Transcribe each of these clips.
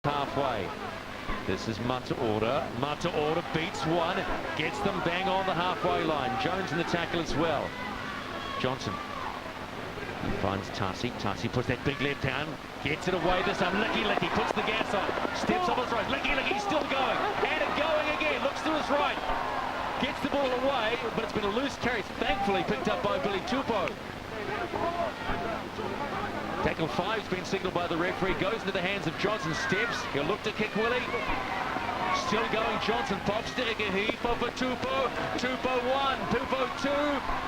halfway. This is Mata Order. Mata Order beats one, gets them bang on the halfway line. Jones in the tackle as well. Johnson finds Tarsi. Tarsi puts that big left hand, gets it away this time. Licky puts the gas on, steps on his right. Licky still going, and it going again. Looks to his right, gets the ball away, but it's been a loose carry. Thankfully picked up by Billy Tupou. Tackle 5's been signaled by the referee. Goes into the hands of Johnson. Steps. He'll look to kick Willie. Still going. Johnson pops to Ikahi for Tupou. Tupou 1. Tupou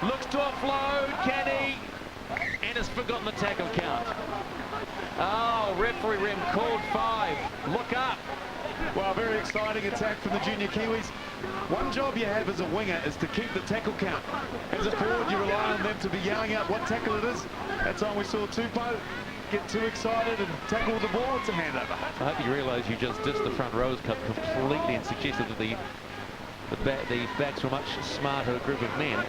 2. Looks to offload. Can he? And has forgotten the tackle count. Oh, referee Rem called 5. Look up. Well, very exciting attack from the junior Kiwis. One job you have as a winger is to keep the tackle count. As a forward, you rely on them to be yelling out what tackle it is. That time we saw Tupou get too excited and tackle the ball. It's a handover. I hope you realise you just dissed the front rows completely and suggested that the backs were a much smarter group of men.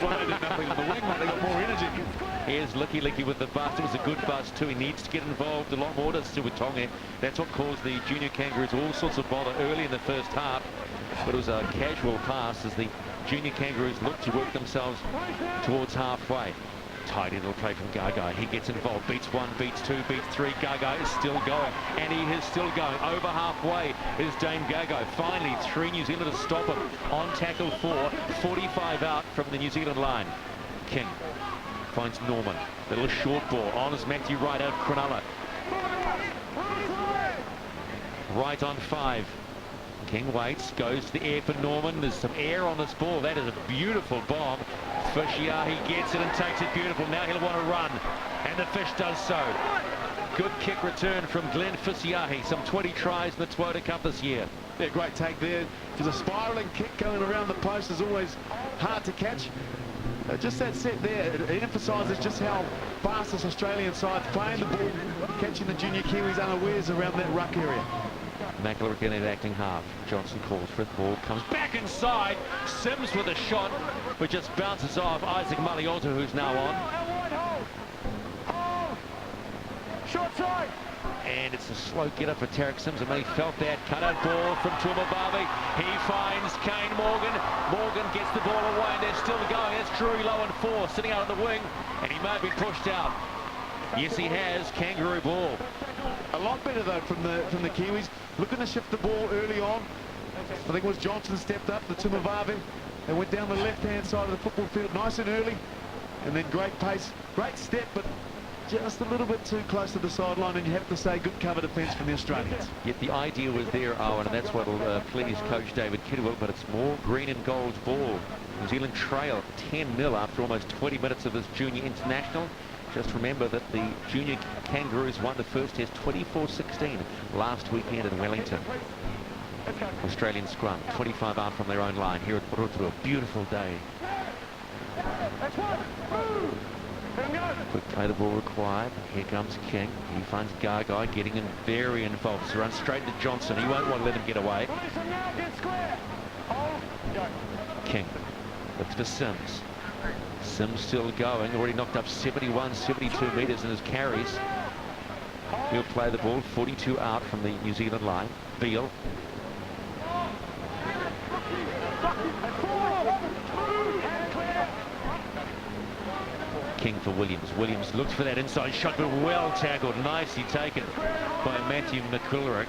Well, they did nothing on the wing, but they got more energy. Here's Licky with the bust. It was a good bust too. He needs to get involved a lot more to Suwatonga. That's what caused the junior Kangaroos all sorts of bother early in the first half. But it was a casual pass as the junior Kangaroos looked to work themselves towards halfway. Tight little play from Gagai. He gets involved. Beats 1, beats 2, beats 3. Gagai is still going. And he is still going. Over halfway is Dame Gagai. Finally, 3 New Zealanders stop him. On tackle 4. 45 out from the New Zealand line. King finds Norman. Little short ball. On is Matthew Wright out of Cronulla. Right on 5. King waits, goes to the air for Norman. There's some air on this ball. That is a beautiful bomb. Fishiahi gets it and takes it beautiful. Now he'll want to run, and the Fish does so. Good kick return from Glenn Fishiahi. Some 20 tries in the Toyota Cup this year. Yeah, great take there. There's a spiralling kick going around the post is always hard to catch. Just that set there, it emphasises just how fast this Australian side's playing the ball, catching the junior Kiwis unawares around that ruck area. Mackler again at acting half. Johnson calls for the ball, comes back inside. Sims with a shot, but just bounces off Isaac Malioto, who's now on. Short side. And it's a slow get up for Tarek Sims, and he felt that cutout ball from Tumabavi. He finds Kane Morgan. Morgan gets the ball away, and they're still going. That's Drury Low and 4 sitting out on the wing, and he may have been pushed out. Yes, he has. Kangaroo ball. A lot better though from the Kiwis, looking to shift the ball early on. I think it was Johnson stepped up, the Tumabavi. They went down the left-hand side of the football field nice and early, and then great pace, great step, but just a little bit too close to the sideline, and you have to say good cover defence from the Australians. Yet the idea was there, Owen, and that's what will please coach David Kidwell, but it's more green and gold ball. New Zealand trail 10-0 after almost 20 minutes of this junior international. Just remember that the junior Kangaroos won the first test 24-16 last weekend in Wellington. Australian scrum, 25 out from their own line here at Purutu. A beautiful day. Quick play the ball required. Here comes King. He finds Gagai getting in very involved. So runs straight to Johnson. He won't want to let him get away. King looks for Sims. Sims still going, already knocked up 71, 72 metres in his carries. He'll play the ball, 42 out from the New Zealand line. Beale. King for Williams. Williams looks for that inside shot, but well tackled, nicely taken by Matthew McCulloch.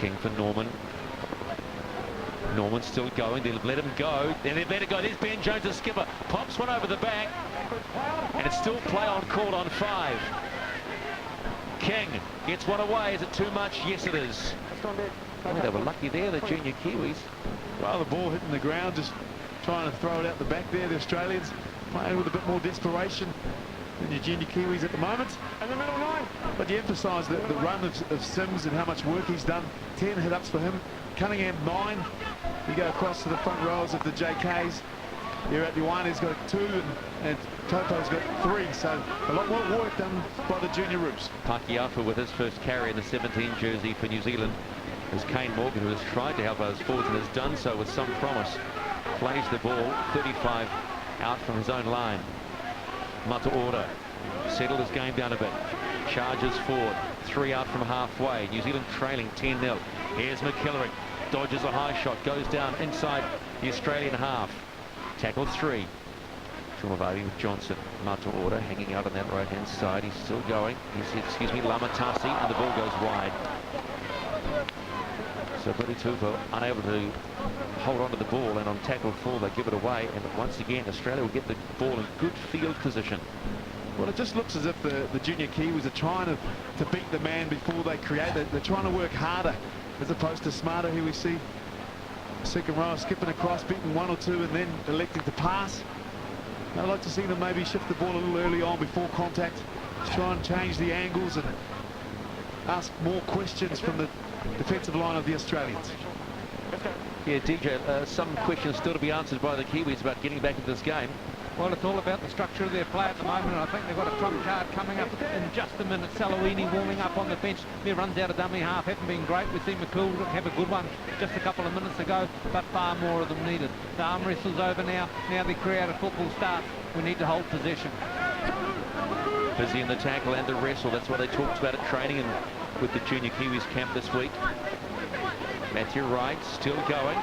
King for Norman. Norman still going. They'll let him go. Then they let it go. There's Ben Jones, the skipper. Pops one over the back. And it's still play on call on 5. King gets one away. Is it too much? Yes, it is. Oh, they were lucky there, the junior Kiwis. Well, the ball hitting the ground, just trying to throw it out the back there. The Australians playing with a bit more desperation than your junior Kiwis at the moment. And the middle 9. But you emphasise the run of Sims and how much work he's done. 10 hit-ups for him. Cunningham 9. You go across to the front rows of the JKs. Here at Ioane's got 2 and Topo's got 3. So a lot more work done by the junior Roops. Pakiafu with his first carry in the 17 jersey for New Zealand. There's Kane Morgan, who has tried to help us forwards and has done so with some promise. Plays the ball, 35 out from his own line. Mata Order settled his game down a bit. Charges forward. 3 out from halfway. New Zealand trailing 10-0. Here's McKillerick. Dodges a high shot. Goes down inside the Australian half. Tackle 3. Shumavavi with Johnson. Mata Order hanging out on that right-hand side. He's still going. He's, Lamatasi, and the ball goes wide. So Billy Tupou unable to hold on to the ball, and on tackle 4 they give it away, and once again Australia will get the ball in good field position. Well, it just looks as if the junior Kiwis are trying to beat the man before they create it. They're trying to work harder as opposed to smarter. Here we see second row skipping across, beating 1 or 2 and then electing to pass. I'd like to see them maybe shift the ball a little early on before contact. Just try and change the angles and ask more questions from the defensive line of the Australians. Yeah, DJ, some questions still to be answered by the Kiwis about getting back into this game. Well, it's all about the structure of their play at the moment. I think they've got a trump card coming up in just a minute. Salawini warming up on the bench. Their runs out of dummy half haven't been great. We see McCool have a good one just a couple of minutes ago, but far more of them needed. The arm wrestle's over now. Now the creative football starts. We need to hold possession. Busy in the tackle and the wrestle. That's what they talked about at training and with the junior Kiwis camp this week. Matthew Wright still going.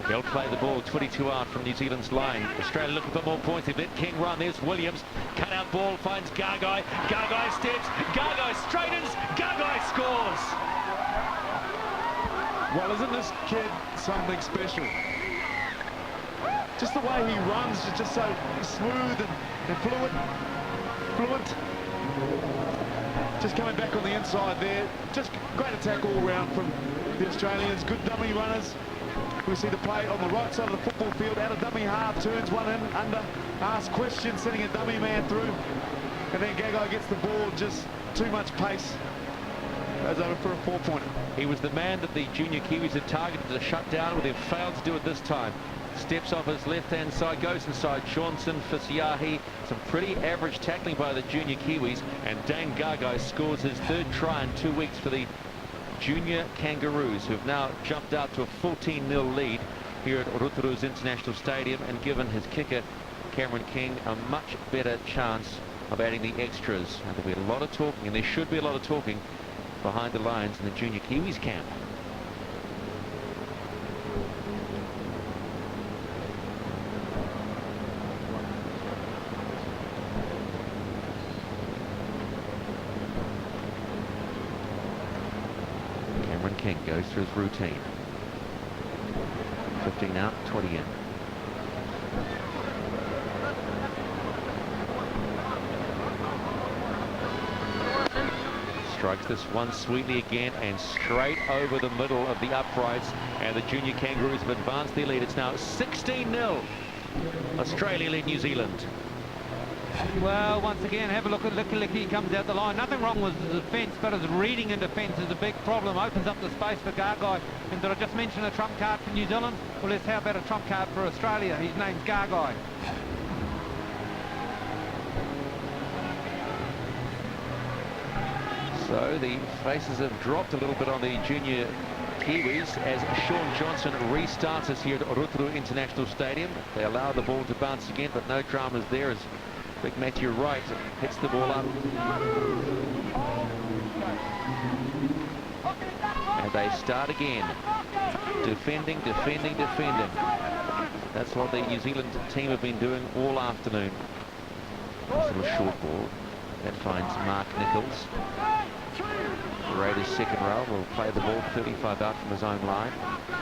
They'll play the ball 22 out from New Zealand's line. Australia looking for more points. They've let King run. There's Williams. Cut out ball, finds Gagai. Gagai steps. Gagai straightens. Gagai scores. Well, isn't this kid something special? Just the way he runs is just so smooth and fluent. Just coming back on the inside there. Just great attack all round from the Australians. Good dummy runners. We see the play on the right side of the football field, out of dummy half, turns one in, under, asks questions, sending a dummy man through. And then Gagai gets the ball, just too much pace. Goes over for a 4-pointer. He was the man that the junior Kiwis had targeted to shut down, but they've failed to do it this time. Steps off his left-hand side, goes inside Johnson, Fisiahi. Some pretty average tackling by the junior Kiwis, and Dane Gagai scores his 3rd try in 2 weeks for the junior Kangaroos, who've now jumped out to a 14-0 lead here at Rotorua's International Stadium, and given his kicker Cameron King a much better chance of adding the extras. And there'll be a lot of talking, and there should be a lot of talking behind the lines in the junior Kiwis camp. King goes through his routine. 15 out, 20 in. Strikes this one sweetly again and straight over the middle of the uprights, and the junior Kangaroos have advanced their lead. It's now 16-0. Australia lead New Zealand. Well, once again, have a look at Licky. He comes out the line. Nothing wrong with the defence, but his reading in defence is a big problem. Opens up the space for Gagai. And did I just mention a trump card for New Zealand? Well, how about a trump card for Australia? His name's Gagai. So the faces have dropped a little bit on the junior Kiwis as Sean Johnson restarts us here at Rotorua International Stadium. They allow the ball to bounce again, but no dramas there as big Matthew Wright hits the ball up. And they start again. Defending. That's what the New Zealand team have been doing all afternoon. Nice little short ball. That finds Mark Nichols. The Raiders' second row will play the ball 35 out from his own line.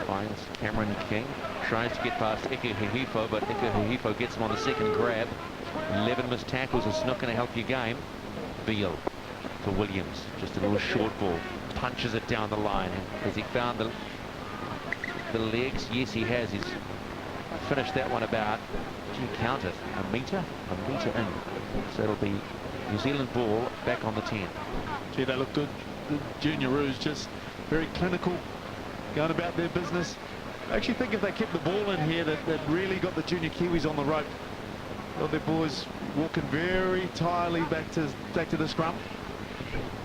Finds Cameron King. Tries to get past Ike Hihifo, but Ike Hihifo gets him on the second grab. 11 missed tackles. It's not going to help your game. Beale to Williams. Just a little short ball. Punches it down the line. Has he found the legs? Yes, he has. He's finished that one about, do you count it? A metre in. So it'll be New Zealand ball back on the 10. Gee, they look good. The Junioros just very clinical, going about their business. I actually think if they kept the ball in here, that really got the junior Kiwis on the rope. Got their boys walking very tirely back to the scrum.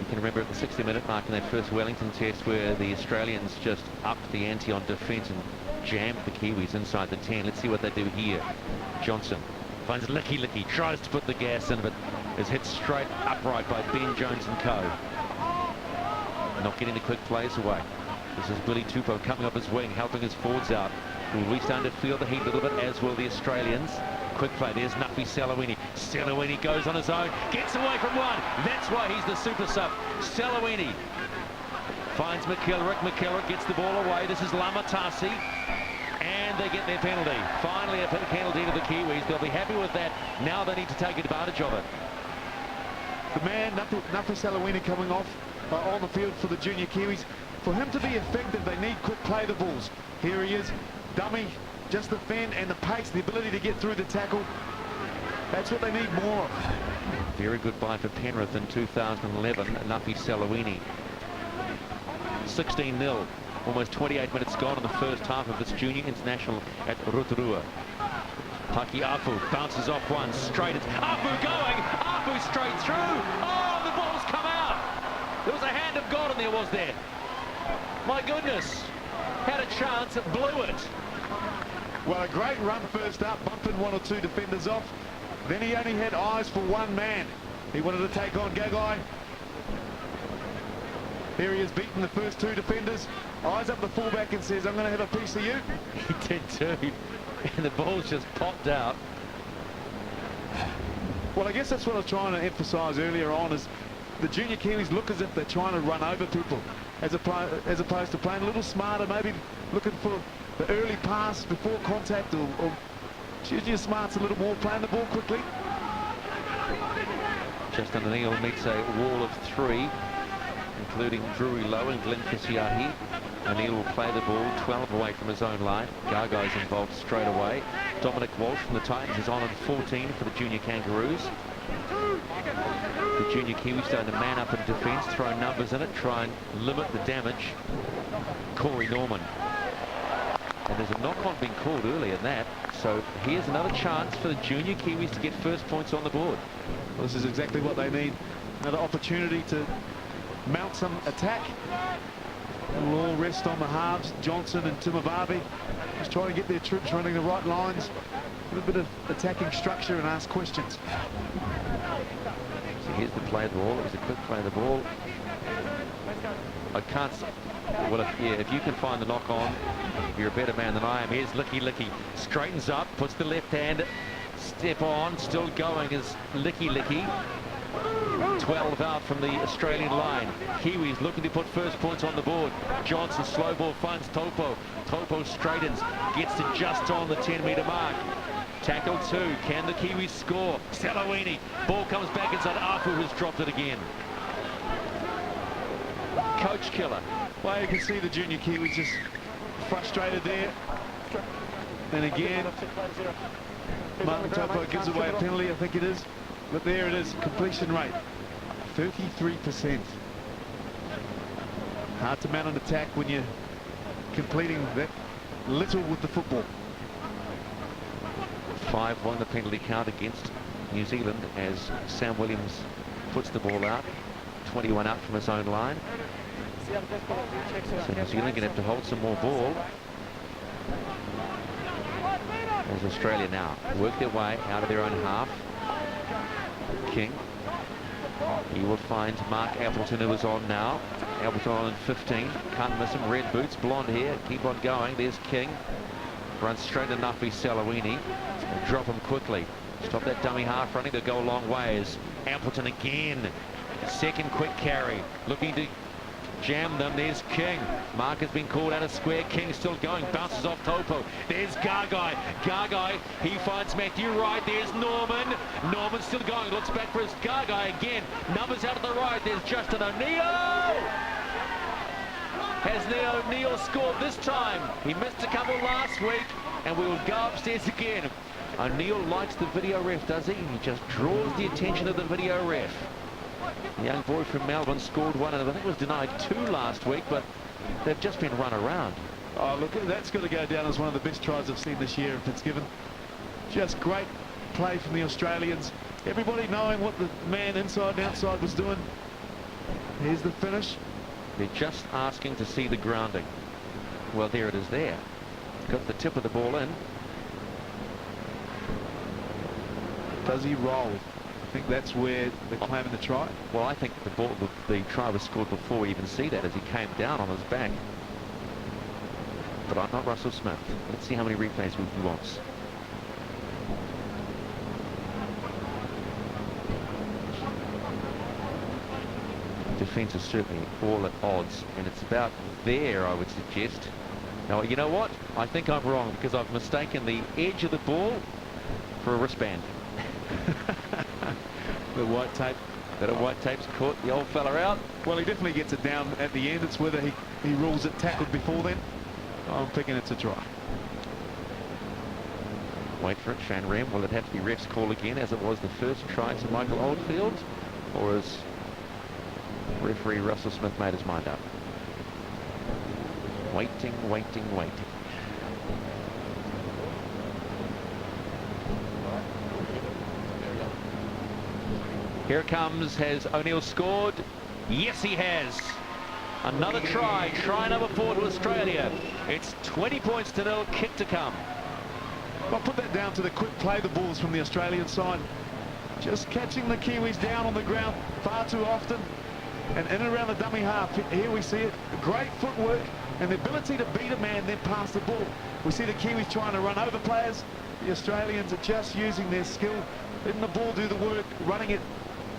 You can remember at the 60-minute mark in that first Wellington test where the Australians just upped the ante on defence and jammed the Kiwis inside the 10. Let's see what they do here. Johnson finds Licky, tries to put the gas in, but is hit straight upright by Ben Jones and co. Not getting the quick plays away. This is Billy Tupou coming up his wing, helping his forwards out. Will starting to feel the heat a little bit, as will the Australians. Quick play, there's Nuffy Salawini. Salawini goes on his own, gets away from one. That's why he's the super sub. Salawini finds McKillerick. McKillerick gets the ball away. This is Lamatasi. And they get their penalty. Finally, a penalty to the Kiwis. They'll be happy with that. Now they need to take advantage of it. The man, Nuffy Salawini, coming off on the field for the junior Kiwis. For him to be effective, they need quick play the balls. Here he is, dummy, just the fend and the pace, the ability to get through the tackle. That's what they need more of. Very good buy for Penrith in 2011, Nuffy Salawini. 16-0. Almost 28 minutes gone in the first half of this junior international at Rotorua. Taki Afu bounces off one, straight. It's Afu going! Afu straight through! Oh, the ball's come out! There was a hand of God, and there was there. My goodness, had a chance, it blew it. Well, a great run first up, bumping one or two defenders off. Then he only had eyes for one man. He wanted to take on Gagai. Here he is, beating the first two defenders. Eyes up the fullback and says, I'm going to have a piece of you. He did too, and the ball's just popped out. Well, I guess that's what I was trying to emphasise earlier on, is the junior Kiwis look as if they're trying to run over people, as opposed to playing a little smarter, maybe looking for the early pass before contact, or choosing your smarts a little more, playing the ball quickly. Justin O'Neill meets a wall of three, including Drury Lowe and Glenn Kisiahi. O'Neill will play the ball 12 away from his own line. Gagai's involved straight away. Dominic Walsh from the Titans is on at 14 for the junior Kangaroos. The junior Kiwis starting to man up in defence, throw numbers in it, try and limit the damage. Corey Norman. And there's a knock-on being called early in that. So here's another chance for the junior Kiwis to get first points on the board. Well, this is exactly what they need. Another opportunity to mount some attack. We'll all rest on the halves, Johnson and Timavavi. Just trying to get their troops running the right lines. A little bit of attacking structure and ask questions. So here's the play of the ball. It was a quick play of the ball. I can't... Well, if you can find the knock on, you're a better man than I am. Here's Licky. Straightens up, puts the left hand, step on, still going is Licky. 12 out from the Australian line. Kiwis looking to put first points on the board. Johnson, slow ball, finds Topo. Topo straightens, gets to just on the 10-metre mark. Tackle two. Can the Kiwis score? Salawini. Ball comes back inside. Afu has dropped it again. Coach killer. Well, you can see the junior Kiwis just frustrated there. And again, Martin Topo gives away a penalty, I think it is. But there it is, completion rate, 33%. Hard to mount an attack when you're completing that little with the football. 5-1 the penalty count against New Zealand as Sam Williams puts the ball out. 21 out from his own line. So New Zealand going to have to hold some more ball. As Australia now work their way out of their own half. King. He will find Mark Appleton, who is on now. Appleton on in 15. Can't miss him. Red boots, blonde hair. Keep on going. There's King. Runs straight to Nuffy Salawini. Drop him quickly. Stop that dummy half running. They'll go a long ways. Appleton again. Second quick carry. Looking to jam them. There's King. Mark has been called out of square. King still going. Bounces off Topo. There's Gagai. Gagai. He finds Matthew Wright. There's Norman. Norman still going. Looks back for his Gagai again. Numbers out to the right. There's Justin O'Neill. Has O'Neill scored this time? He missed a couple last week, and we will go upstairs again. O'Neill likes the video ref, does he? He just draws the attention of the video ref. The young boy from Melbourne scored one, and I think was denied two last week, but they've just been run around. Oh, look, that's going to go down as one of the best tries I've seen this year if it's given. Just great play from the Australians. Everybody knowing what the man inside and outside was doing. Here's the finish. They're just asking to see the grounding. Well, there it is there. Got the tip of the ball in. Does he roll? I think that's where they're claiming the try. Well, I think the try was scored before we even see that, as he came down on his back. But I'm not Russell Smith. Let's see how many replays he wants. Defence is certainly all at odds, and it's about there, I would suggest. Now, you know what? I think I'm wrong, because I've mistaken the edge of the ball for a wristband. The white tape. That white tape's caught the old fella out. Well, he definitely gets it down at the end. It's whether he rules it tackled before then. I'm picking it's a try. Wait for it, Shane Rem. Will it have to be ref's call again, as it was the first try to Michael Oldfield? Or has referee Russell Smith made his mind up? Waiting, waiting, waiting. Here it comes. Has O'Neill scored? Yes, he has. Another try. Try number 4 to Australia. It's 20 points to 0. Kick to come. I'll put that down to the quick play the balls from the Australian side. Just catching the Kiwis down on the ground far too often. And in and around the dummy half, here we see it. Great footwork and the ability to beat a man, then pass the ball. We see the Kiwis trying to run over players. The Australians are just using their skill, letting the ball do the work, running it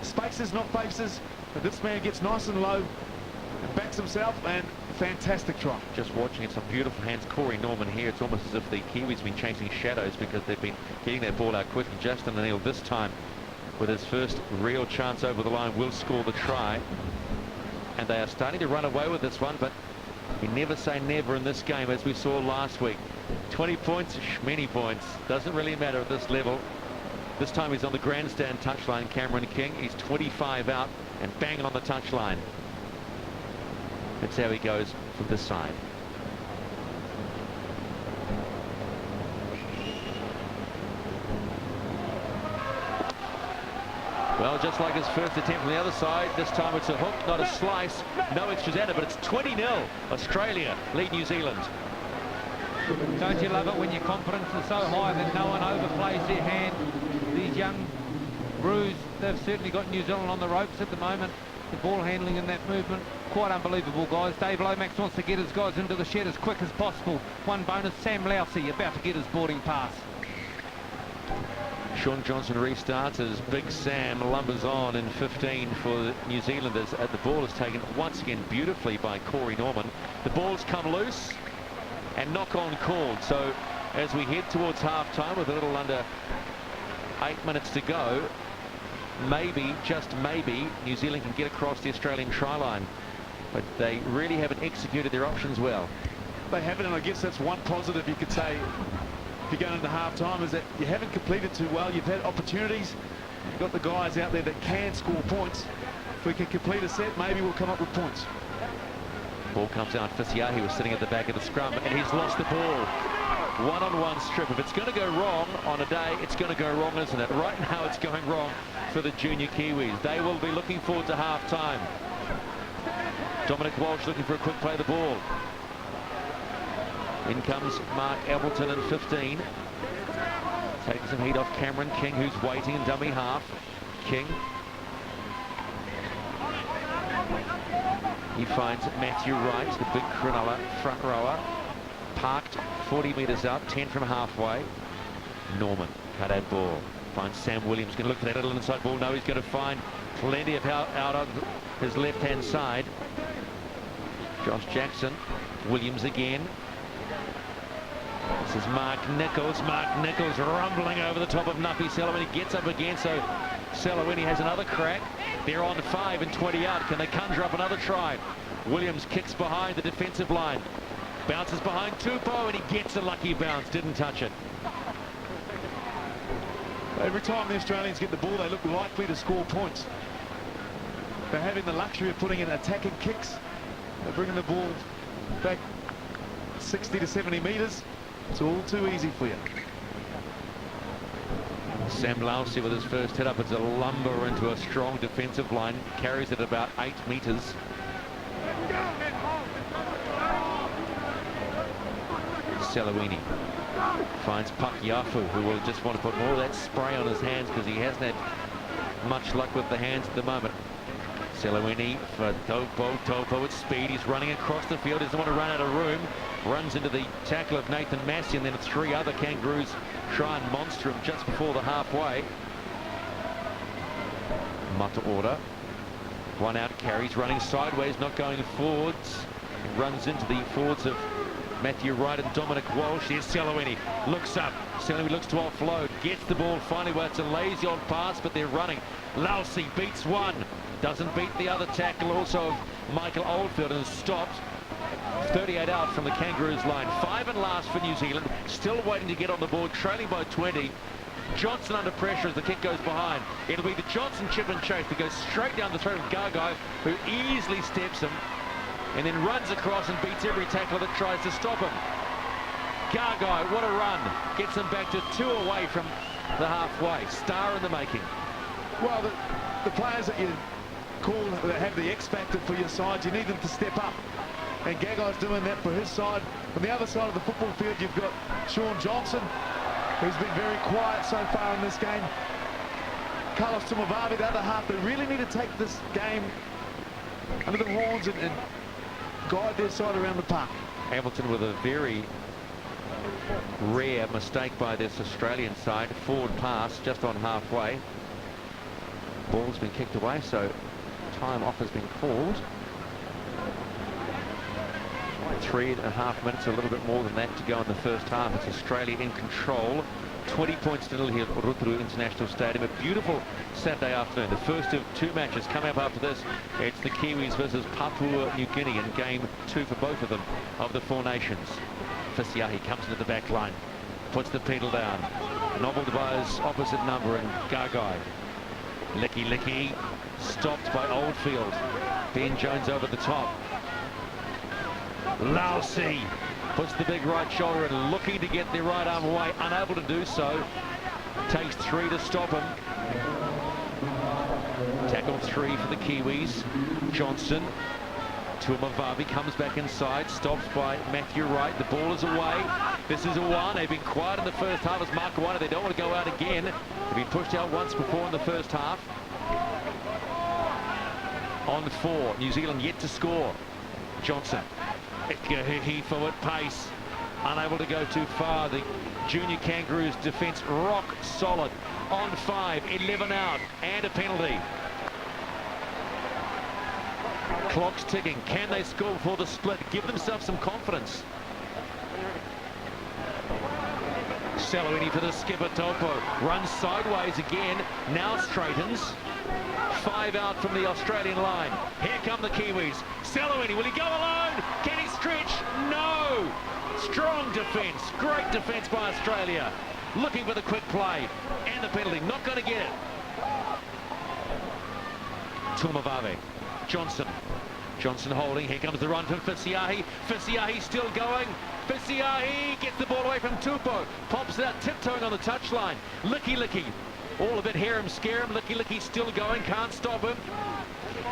spaces, not faces. But this man gets nice and low and backs himself, and fantastic try. Just watching it, some beautiful hands. Corey Norman here. It's almost as if the Kiwis have been chasing shadows, because they've been getting that ball out quickly. Justin O'Neill this time, with his first real chance over the line, will score the try. And they are starting to run away with this one, but you never say never in this game, as we saw last week. 20 points, many points. Doesn't really matter at this level. This time he's on the grandstand touchline, Cameron King. He's 25 out and bang on the touchline. That's how he goes from this side. Well, just like his first attempt on the other side, this time it's a hook, not a slice. No extras added, but it's 20-0. Australia lead New Zealand. Don't you love it when your confidence is so high that no one overplays their hand? These young Roos, they've certainly got New Zealand on the ropes at the moment. The ball handling and that movement, quite unbelievable, guys. Dave Lomax wants to get his guys into the shed as quick as possible. One bonus, Sam Lousy about to get his boarding pass. Sean Johnson restarts as Big Sam lumbers on in 15 for the New Zealanders. The ball is taken once again beautifully by Corey Norman. The ball's come loose and knock-on called. So as we head towards half-time with a little under 8 minutes to go, maybe, just maybe, New Zealand can get across the Australian try line. But they really haven't executed their options well. They haven't, and I guess that's one positive you could say if you're going into half-time, is that you haven't completed too well. You've had opportunities. You've got the guys out there that can score points. If we can complete a set, maybe we'll come up with points. Ball comes out. Fisiahi was sitting at the back of the scrum, and he's lost the ball. One-on-one strip. If it's going to go wrong on a day, it's going to go wrong, isn't it? Right now, it's going wrong for the junior Kiwis. They will be looking forward to half-time. Dominic Walsh looking for a quick play of the ball. In comes Mark Appleton in 15. Taking some heat off Cameron King, who's waiting in dummy half. King. He finds Matthew Wright, the big Cronulla front rower. Parked 40 metres out, 10 from halfway. Norman, cut out ball. Finds Sam Williams, going to look for that little inside ball. No, he's going to find plenty of help out on his left-hand side. Josh Jackson, Williams again. This is Mark Nichols. Mark Nichols rumbling over the top of Nuppy Selawini. Gets up again, so Selawini has another crack. They're on 5 and 20 out. Can they conjure up another try? Williams kicks behind the defensive line. Bounces behind Tupou, and he gets a lucky bounce. Didn't touch it. Every time the Australians get the ball, they look likely to score points. They're having the luxury of putting in attacking kicks. They're bringing the ball back 60 to 70 metres. It's all too easy for you. Sam Lousy with his first hit up. It's a lumber into a strong defensive line. Carries it about 8 metres. Selawini finds Puck Yafu, who will just want to put more of that spray on his hands because he hasn't had much luck with the hands at the moment. Selawini for Topo at speed. He's running across the field. Doesn't want to run out of room. Runs into the tackle of Nathan Massey, and then 3 other Kangaroos try and monster him just before the halfway. Mata order. 1 out carries, running sideways, not going forwards. He runs into the forwards of Matthew Wright and Dominic Walsh. Here's Selawini. Looks up. Selawini looks to offload. Gets the ball finally where it's a lazy old pass, but they're running. Lousy beats 1. Doesn't beat the other tackle also of Michael Oldfield, and is stopped. 38 out from the Kangaroos line. 5 and last for New Zealand. Still waiting to get on the board, trailing by 20. Johnson under pressure as the kick goes behind. It'll be the Johnson chip and chase that goes straight down the throat of Gagai, who easily steps him and then runs across and beats every tackler that tries to stop him. Gagai, what a run. Gets them back to 2 away from the halfway. Star in the making. Well, the players that you call that have the X factor for your side, you need them to step up. And Gagai's doing that for his side. On the other side of the football field, you've got Sean Johnson, who's been very quiet so far in this game. Carlos Tumavavi, the other half, they really need to take this game under the horns and guide their side around the park. Hamilton with a very rare mistake by this Australian side. Forward pass just on halfway. Ball's been kicked away, so time off has been called. 3.5 minutes, a little bit more than that to go in the first half. It's Australia in control. 20 points to 0 here at Rotorua International Stadium. A beautiful Saturday afternoon. The first of 2 matches coming up after this. It's the Kiwis versus Papua New Guinea in game 2 for both of them of the 4 nations. Fisiahi comes into the back line, puts the pedal down, nobbled by his opposite number, and Gagai. Licky, stopped by Oldfield. Ben Jones over the top. Lousy puts the big right shoulder in, looking to get the right arm away, unable to do so. Takes 3 to stop him. Tackle 3 for the Kiwis. Johnson. Tuamavavi comes back inside, stopped by Matthew Wright. The ball is away. This is Awana. They've been quiet in the first half as Mark Awana. They don't want to go out again. They've been pushed out once before in the first half. On 4, New Zealand yet to score. Johnson. He forward pace, unable to go too far. The junior Kangaroos defence rock solid. On 5, 11 out, and a penalty. Clock's ticking. Can they score before the split? Give themselves some confidence. Selawini for the skipper, Topo. Runs sideways again, now straightens. 5 out from the Australian line. Here come the Kiwis. Selawini, will he go alone? Can he stretch? No! Strong defence. Great defence by Australia. Looking for the quick play. And the penalty. Not going to get it. Tumavavi. Johnson holding. Here comes the run from Fisiahi. Fisiahi still going. Fisiahi gets the ball away from Tupou. Pops it out, tiptoeing on the touchline. Licky. All a bit harem-scarum. Licky still going. Can't stop him.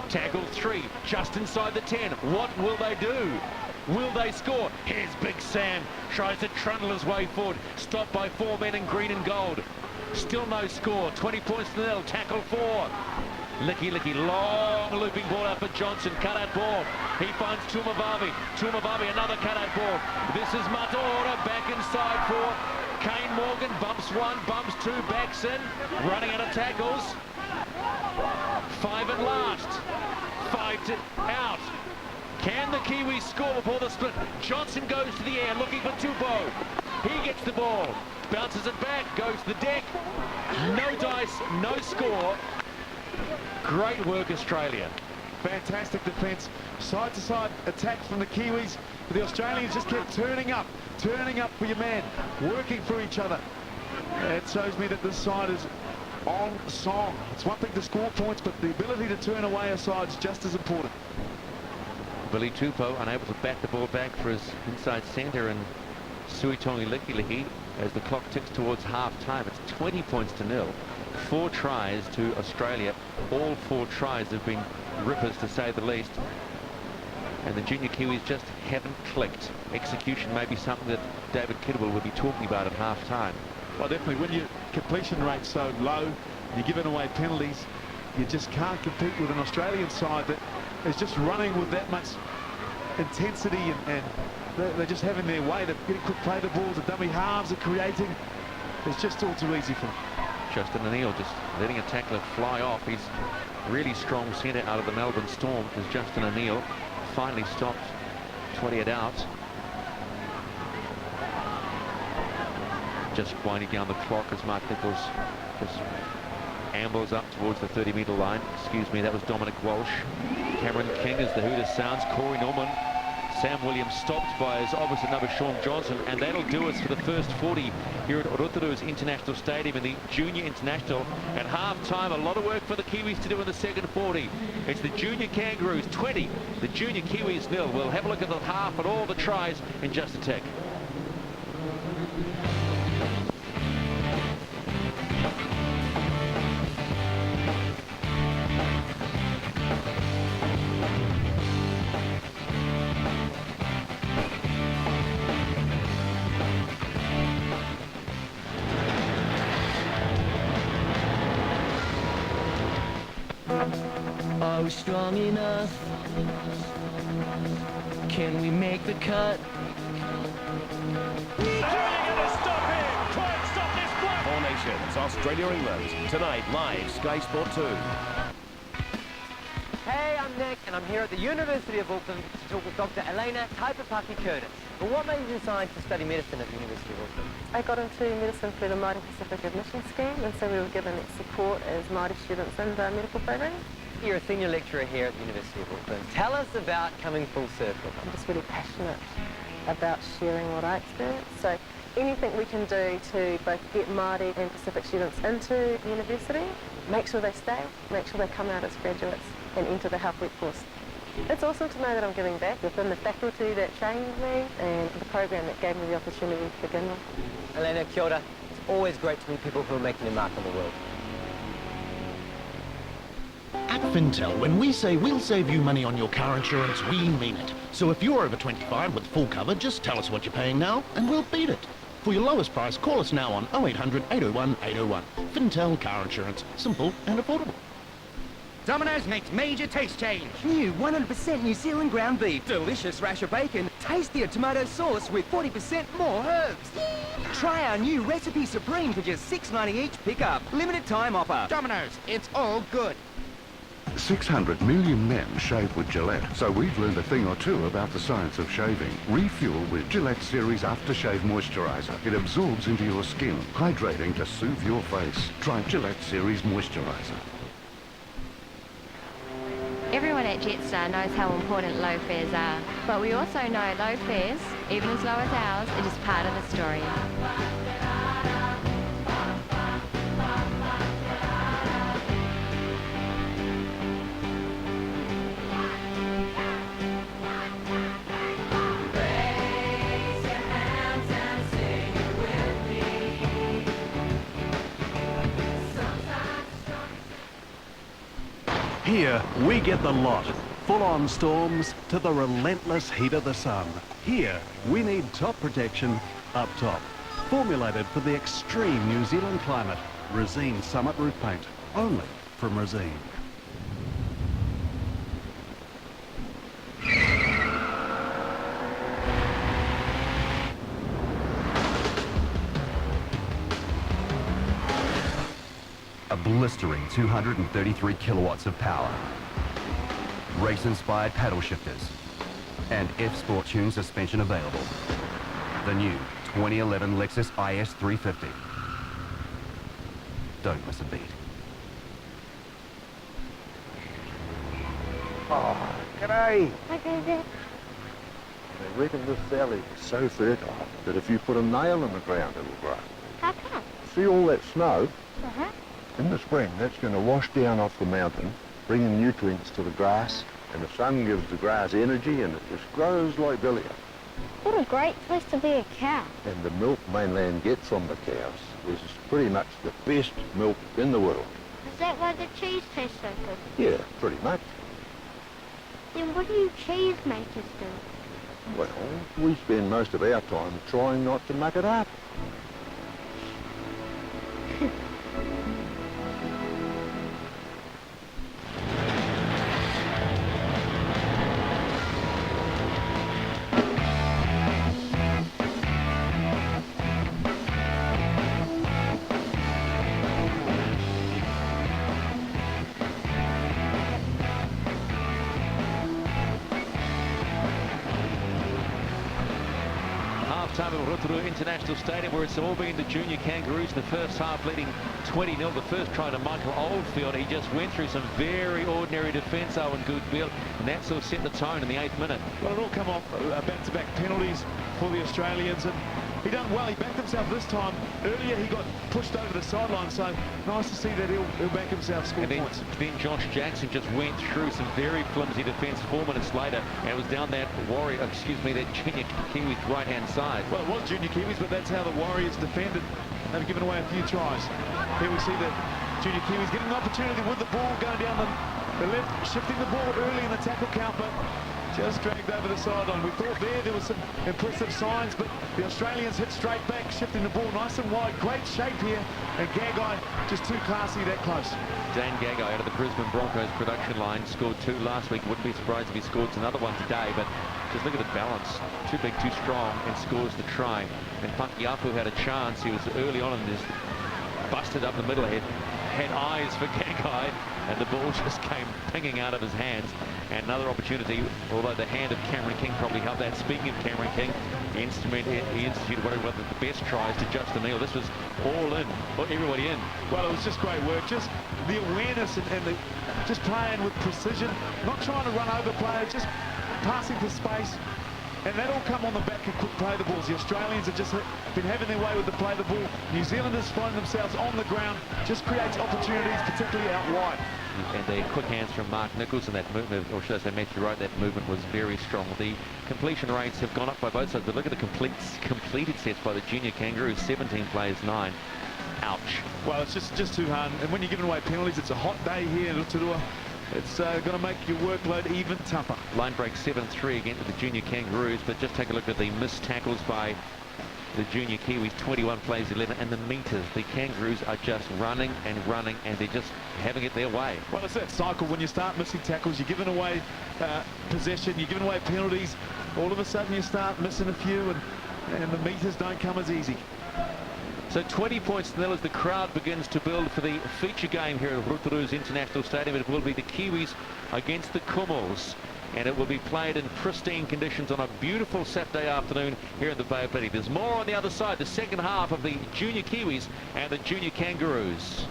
Tackle 3. Just inside the 10. What will they do? Will they score? Here's Big Sam. Tries to trundle his way forward. Stopped by 4 men in green and gold. Still no score. 20 points to 0. Tackle 4. Licky, long looping ball out for Johnson. Cut-out ball. He finds Tumavavi. Another cut-out ball. This is Mataora back inside for Kane Morgan. Bumps 1, bumps 2, backs in. Running out of tackles. 5 and last. 5 out. Can the Kiwis score before the split? Johnson goes to the air looking for Tupou. He gets the ball. Bounces it back. Goes to the deck. No dice. No score. Great work, Australia. Fantastic defence. Side-to-side attacks from the Kiwis. But the Australians just kept turning up for your man, working for each other. It shows me that this side is on song. It's one thing to score points, but the ability to turn away a side is just as important. Billy Tupou unable to bat the ball back for his inside centre, and Suitongi Licky as the clock ticks towards half-time. It's 20 points to 0. 4 tries to Australia. All 4 tries have been rippers, to say the least. And the junior Kiwis just haven't clicked. Execution may be something that David Kidwell will be talking about at half-time. Well, definitely, when your completion rate's so low, you're giving away penalties, You just can't compete with an Australian side that is just running with that much intensity, and they're just having their way. They're getting quick play the balls, the dummy halves are creating. It's just all too easy for them. Justin O'Neill just letting a tackler fly off. He's really strong centre out of the Melbourne Storm, as Justin O'Neill finally stopped 20 it out. Just winding down the clock as Mark Nichols just ambles up towards the 30-metre line. Excuse me, that was Dominic Walsh. Cameron King as the hooter sounds. Corey Norman. Sam Williams stopped by his opposite number, Sean Johnson, and that'll do us for the first 40 here at Rotorua's International Stadium in the Junior International. At half-time, a lot of work for the Kiwis to do in the second 40. It's the Junior Kangaroos 20, the Junior Kiwis 0. We'll have a look at the half and all the tries in just a tick. Are we strong enough? Can we make the cut? Four Nations, Australia, England. Tonight, live, Sky Sport 2. Hey, I'm Nick, and I'm here at the University of Auckland to talk with Dr. Elena Taipapaki-Curtis. But what made you decide to study medicine at the University of Auckland? I got into medicine through the Māori Pacific admission scheme, and so we were given support as Māori students in the medical program. You're a senior lecturer here at the University of Auckland. Tell us about coming full circle. I'm just really passionate about sharing what I experienced. So anything we can do to both get Māori and Pacific students into university, make sure they stay, make sure they come out as graduates and enter the health workforce. It's awesome to know that I'm giving back within the faculty that trained me and the program that gave me the opportunity to begin with. Elena, kia ora. It's always great to meet people who are making a mark on the world. At Fintel, when we say we'll save you money on your car insurance, we mean it. So if you're over 25 with full cover, just tell us what you're paying now and we'll beat it. For your lowest price, call us now on 0800 801 801. Fintel Car Insurance. Simple and affordable. Domino's makes major taste change. New 100% New Zealand ground beef. Delicious rasher bacon. Tastier tomato sauce with 40% more herbs. Try our new Recipe Supreme for just $6.90 each pickup. Limited time offer. Domino's, it's all good. 600 million men shave with Gillette, so we've learned a thing or two about the science of shaving. Refuel with Gillette Series Aftershave Moisturiser. It absorbs into your skin, hydrating to soothe your face. Try Gillette Series Moisturiser. Everyone at Jetstar knows how important low fares are, but we also know low fares, even as low as ours, are just part of the story. Here, we get the lot. Full-on storms to the relentless heat of the sun. Here, we need top protection up top. Formulated for the extreme New Zealand climate. Resine Summit Roof Paint. Only from Resine. A blistering 233 kilowatts of power. Race-inspired paddle shifters. And F-Sport Tune suspension available. The new 2011 Lexus IS 350. Don't miss a beat. Oh, g'day. They reckon this valley is so fertile that if you put a nail in the ground, it'll grow. How come? See all that snow? Uh-huh. In the spring, that's going to wash down off the mountain, bringing nutrients to the grass, and the sun gives the grass energy, and it just grows like billion. What a great place to be a cow. And the milk mainland gets from the cows is pretty much the best milk in the world. Is that why the cheese tastes so good? Yeah, pretty much. Then what do you cheese makers do? Well, we spend most of our time trying not to muck it up. time at Rotorua International Stadium, where it's all been the junior Kangaroos in the first half, leading 20-0. The first try to Michael Oldfield. He just went through some very ordinary defence, Owen Goodfield, and that sort of set the tone in the 8th minute. Well, it all come off back-to-back penalties for the Australians, and he done well. He backed himself this time. Earlier he got pushed over the sideline, so nice to see that he'll back himself, score points. Then Josh Jackson just went through some very flimsy defence 4 minutes later, and it was down that that junior Kiwis right-hand side. Well, it was junior Kiwis, but that's how the Warriors defended. They've given away a few tries. Here we see that junior Kiwis getting an opportunity with the ball, going down the left, shifting the ball early in the tackle count, but just dragged over the sideline. We thought there was some impressive signs, but the Australians hit straight back, shifting the ball nice and wide. Great shape here, and Gagai just too classy that close. Dan Gagai out of the Brisbane Broncos production line scored 2 last week. Wouldn't be surprised if he scored another one today, but just look at the balance. Too big, too strong, and scores the try. And Pakiafu had a chance. He was early on and just busted up the middle. Had eyes for Gagai, and the ball just came pinging out of his hands. And another opportunity, although the hand of Cameron King probably helped that. Speaking of Cameron King, he instituted one of the best tries to Justin Neal. This was all in, everybody in. Well, it was just great work. Just the awareness and just playing with precision, not trying to run over players, just passing to space. And that all come on the back of quick play the balls. The Australians have just been having their way with the play the ball. New Zealanders find themselves on the ground, just creates opportunities, particularly out wide. And the quick hands from Mark Nichols, and that movement, or should I say Matthew Wright, that movement was very strong. The completion rates have gone up by both sides, but look at the completed sets by the junior Kangaroos, 17 plays, 9. Ouch. Well, it's just too hard. And when you're giving away penalties, it's a hot day here in Rotorua. It's going to make your workload even tougher. Line break 7-3 against the junior Kangaroos, but just take a look at the missed tackles by the junior Kiwis, 21 plays 11, and the meters. The Kangaroos are just running, and they're just having it their way. Well, it's that cycle. When you start missing tackles, you're giving away possession, you're giving away penalties. All of a sudden you start missing a few, and the meters don't come as easy. So 20 points to nil as the crowd begins to build for the feature game here at Rotorua's International Stadium. It will be the Kiwis against the Kumals, and it will be played in pristine conditions on a beautiful Saturday afternoon here in the Bay of Plenty. There's more on the other side, the second half of the junior Kiwis and the junior Kangaroos.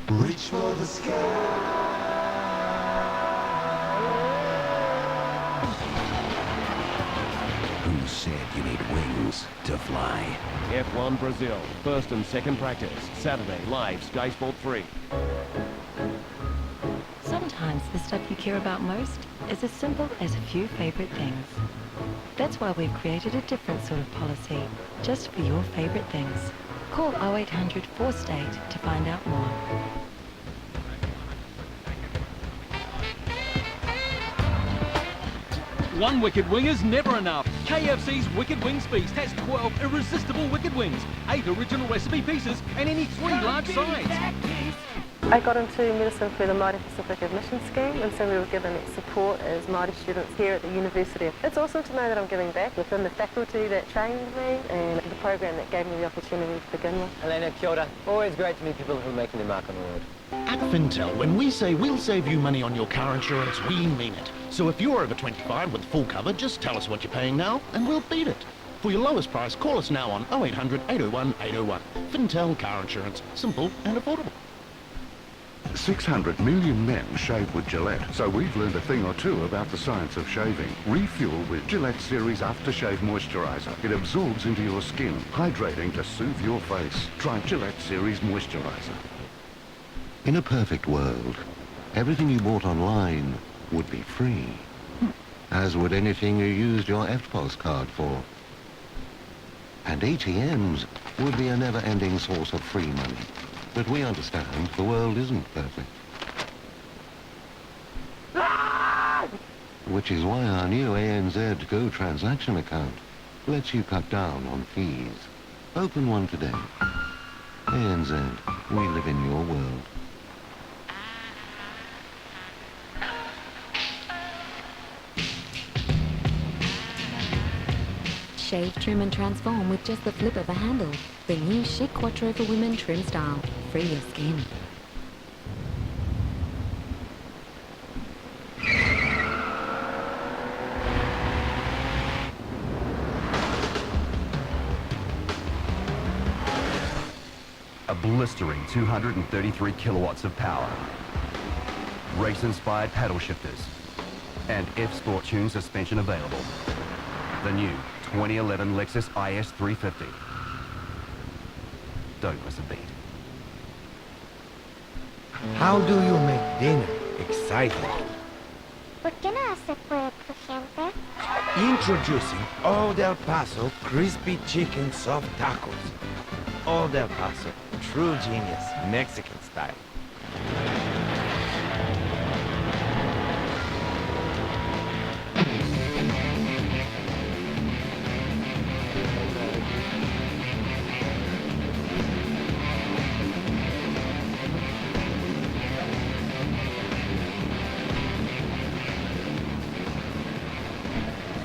Reach for the sky. Who said you need wings to fly? F1 Brazil, first and second practice, Saturday, live, Sky Sport 3. Sometimes the stuff you care about most is as simple as a few favorite things. That's why we've created a different sort of policy, just for your favorite things. Call 0800 4STATE to find out more. One wicked wing is never enough. KFC's Wicked Wings Feast has 12 irresistible wicked wings, 8 original recipe pieces, and any 3 large sides. I got into medicine through the Māori Pacific Admission Scheme, and so we were given support as Māori students here at the university. It's awesome to know that I'm giving back within the faculty that trained me and the program that gave me the opportunity to begin with. Elena, kia ora. Always great to meet people who are making their mark on the world. At Fintel, when we say we'll save you money on your car insurance, we mean it. So if you're over 25 with full cover, just tell us what you're paying now and we'll beat it. For your lowest price, call us now on 0800 801 801. Fintel Car Insurance. Simple and affordable. 600 million men shave with Gillette, so we've learned a thing or two about the science of shaving. Refuel with Gillette Series Aftershave Moisturizer. It absorbs into your skin, hydrating to soothe your face. Try Gillette Series Moisturizer. In a perfect world, everything you bought online would be free, as would anything you used your EFTPOS card for. And ATMs would be a never-ending source of free money. But we understand the world isn't perfect. Which is why our new ANZ Go transaction account lets you cut down on fees. Open one today. ANZ, we live in your world. Shave, trim and transform with just the flip of a handle. The new Chic Quattro for Women trim style. Free your skin. A blistering 233 kilowatts of power. Race-inspired paddle shifters. And F-Sport Tune suspension available. The new 2011 Lexus IS 350. Don't miss a beat. How do you make dinner exciting? ¿Por qué no hace fuego crujiente? Introducing Old El Paso Crispy Chicken Soft Tacos. Old El Paso, true genius, Mexican style.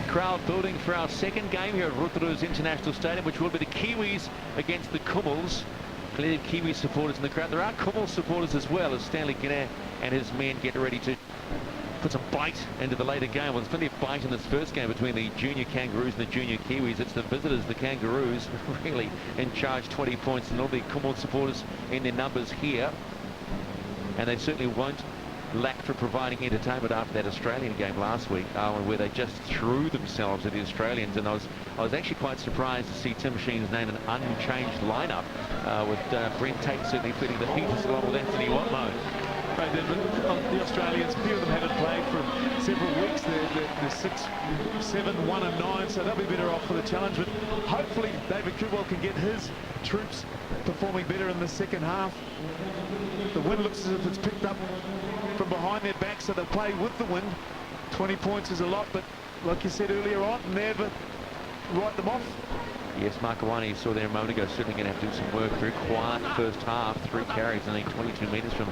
Crowd building for our second game here at Rotorua's International Stadium, which will be the Kiwis against the Kummels. Plenty of Kiwi supporters in the crowd. There are Kummel supporters as well, as Stanley Guinness and his men get ready to put some bite into the later game. Well, there's plenty of bite in this first game between the junior Kangaroos and the junior Kiwis. It's the visitors, the Kangaroos, really in charge, 20 points, and all the Kummel supporters in their numbers here. And they certainly won't lack for providing entertainment after that Australian game last week, where they just threw themselves at the Australians. And I was actually quite surprised to see Tim Sheen's name an unchanged lineup, with Brent Tate certainly feeling the heat along with Anthony Watmoe. The Australians, a few of them haven't played for several weeks. They're 6, 7, 1 and 9, so they'll be better off for the challenge. But hopefully David Kubel can get his troops performing better in the second half. The wind looks as if it's picked up from behind their back, so they'll play with the wind. 20 points is a lot, but like you said earlier on, never write them off. Yes, Markawani, you saw there a moment ago, certainly going to have to do some work. Very quiet first half, 3 carries, only 22 metres from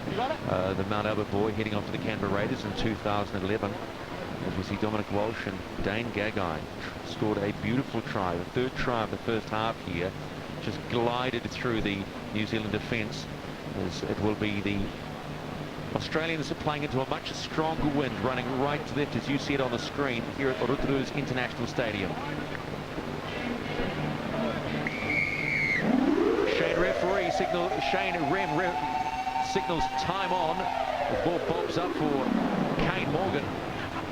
the Mount Albert boy heading off to the Canberra Raiders in 2011. As we see Dominic Walsh and Dane Gagai scored a beautiful try, the third try of the first half here, just glided through the New Zealand defence. As it will be the Australians are playing into a much stronger wind, running right to left as you see it on the screen here at Rotorua's International Stadium. Shane Rem signals time on. The ball bobs up for Kane Morgan.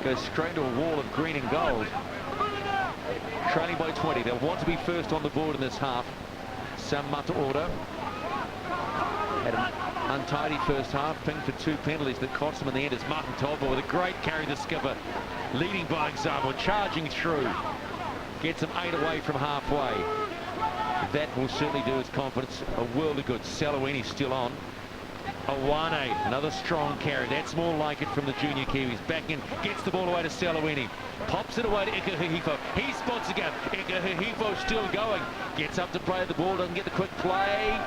Goes straight to a wall of green and gold. Trailing by 20. They'll want to be first on the board in this half. Sam Mata order. Had an untidy first half, pinged for 2 penalties that cost him in the end. As Martin Tolba with a great carry, the skipper leading by example, charging through. Gets him 8 away from halfway. That will certainly do his confidence a world of good. Salawini still on. Awane, another strong carry. That's more like it from the junior Kiwis. Back in, gets the ball away to Salawini. Pops it away to Ika Hihifo. He spots again. Ika Hihifo still going. Gets up to play the ball, doesn't get the quick play.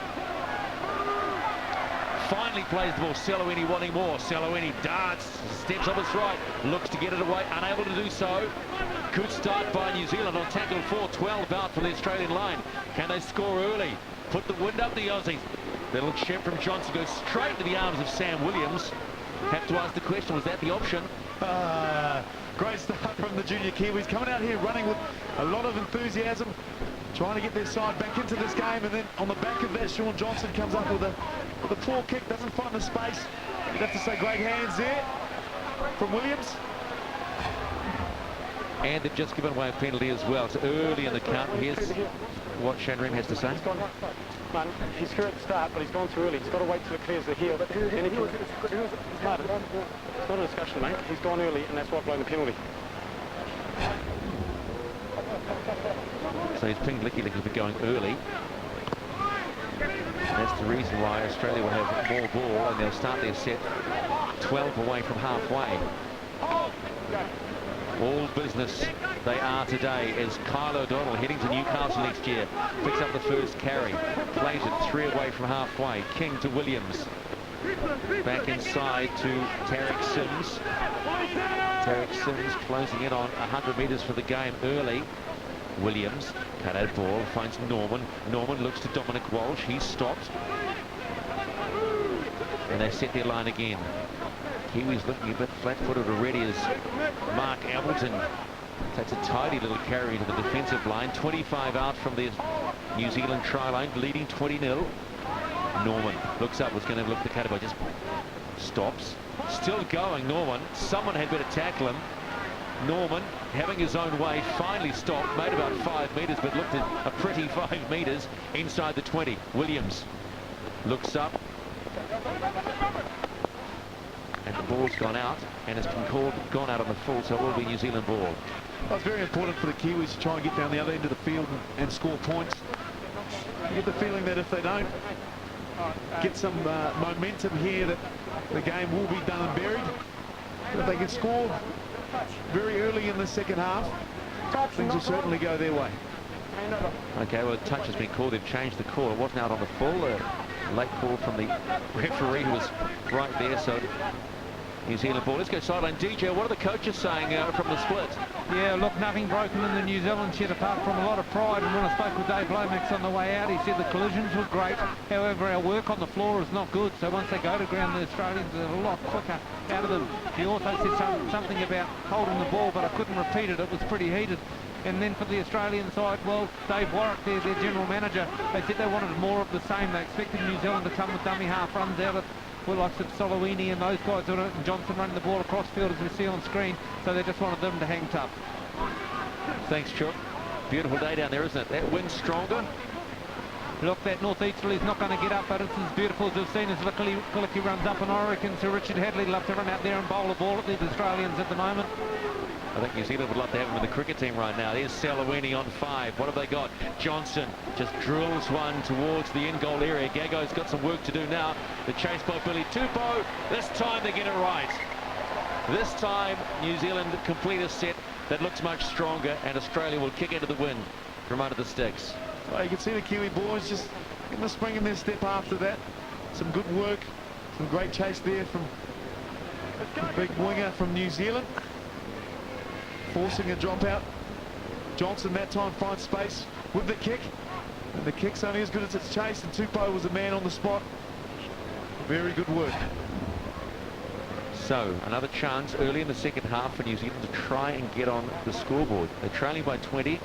Finally plays the ball. Salawini wanting more. Salawini darts, steps up his right, looks to get it away, unable to do so. Good start by New Zealand on tackle 4, 12 out from the Australian line. Can they score early? Put the wind up the Aussies. They look ship from Johnson, goes straight to the arms of Sam Williams. Have to ask the question, was that the option? Great start from the junior Kiwis, coming out here running with a lot of enthusiasm, trying to get their side back into this game, and then on the back of that, Sean Johnson comes up with a poor kick, doesn't find the space. You'd have to say great hands there from Williams. And they've just given away a penalty as well. It's early in the count. Here's what Shane Rem has to say. He's here at the start, but he's gone too early. He's got to wait till it clears the heel. It's not a discussion, mate. He's gone early, and that's why I've blown the penalty. So he's pinged Licky for going early. And that's the reason why Australia will have more ball, and they'll start their set 12 away from halfway. All business they are today as Kyle O'Donnell heading to Newcastle next year picks up the first carry, plays it 3 away from halfway. King to Williams, back inside to Tarek Sims. Tarek Sims closing in on 100 metres for the game early. Williams, cut out ball, finds Norman. Norman looks to Dominic Walsh. He's stopped. And they set their line again. Kiwis looking a bit flat-footed already as Mark Appleton takes a tidy little carry to the defensive line. 25 out from the New Zealand try line, leading 20-0. Norman looks up, was going to look the cutter, but just stops. Still going, Norman. Someone had better tackle him. Norman, having his own way, finally stopped, made about 5 metres, but looked at a pretty 5 metres inside the 20. Williams looks up. And the ball's gone out, and it's been gone out on the full, so it will be New Zealand ball. Well, it's very important for the Kiwis to try and get down the other end of the field and score points. You get the feeling that if they don't get some momentum here, that the game will be done and buried. But if they can score very early in the second half, things will certainly go their way. Okay, well, a touch has been called. They've changed the call. It wasn't out on the full. Late call from the referee, who was right there. So New Zealand ball. Let's go sideline. DJ, what are the coaches saying from the split? Yeah, look, nothing broken in the New Zealand shed apart from a lot of pride. And when I spoke with Dave Lomax on the way out, he said the collisions were great. However, our work on the floor is not good. So once they go to ground, the Australians are a lot quicker out of them. He also said something about holding the ball, but I couldn't repeat it. It was pretty heated. And then for the Australian side, well, Dave Warwick, their general manager, they said they wanted more of the same. They expected New Zealand to come with dummy half runs out of the likes of Solowini and those guys, and Johnson running the ball across field as we see on screen. So they just wanted them to hang tough. Thanks, Chuck. Beautiful day down there, isn't it? That wind's stronger. Look, that northeasterly's not going to get up, but it's as beautiful as we've seen as Lickily runs up, and I reckon Sir Richard Hadley'd love to run out there and bowl a ball at these Australians at the moment. I think New Zealand would love to have him in the cricket team right now. There's Salawini on 5. What have they got? Johnson just drills one towards the in-goal area. Gago's got some work to do now. The chase by Billy Tupou. This time they get it right. This time New Zealand complete a set that looks much stronger, and Australia will kick into the wind from under the sticks. Well, you can see the Kiwi boys just getting the spring in their step after that. Some good work, some great chase there from the big winger from New Zealand. Forcing a drop out. Johnson that time finds space with the kick. And the kick's only as good as its chase, and Tupou was the man on the spot. Very good work. So, another chance early in the second half for New Zealand to try and get on the scoreboard. They're trailing by 20,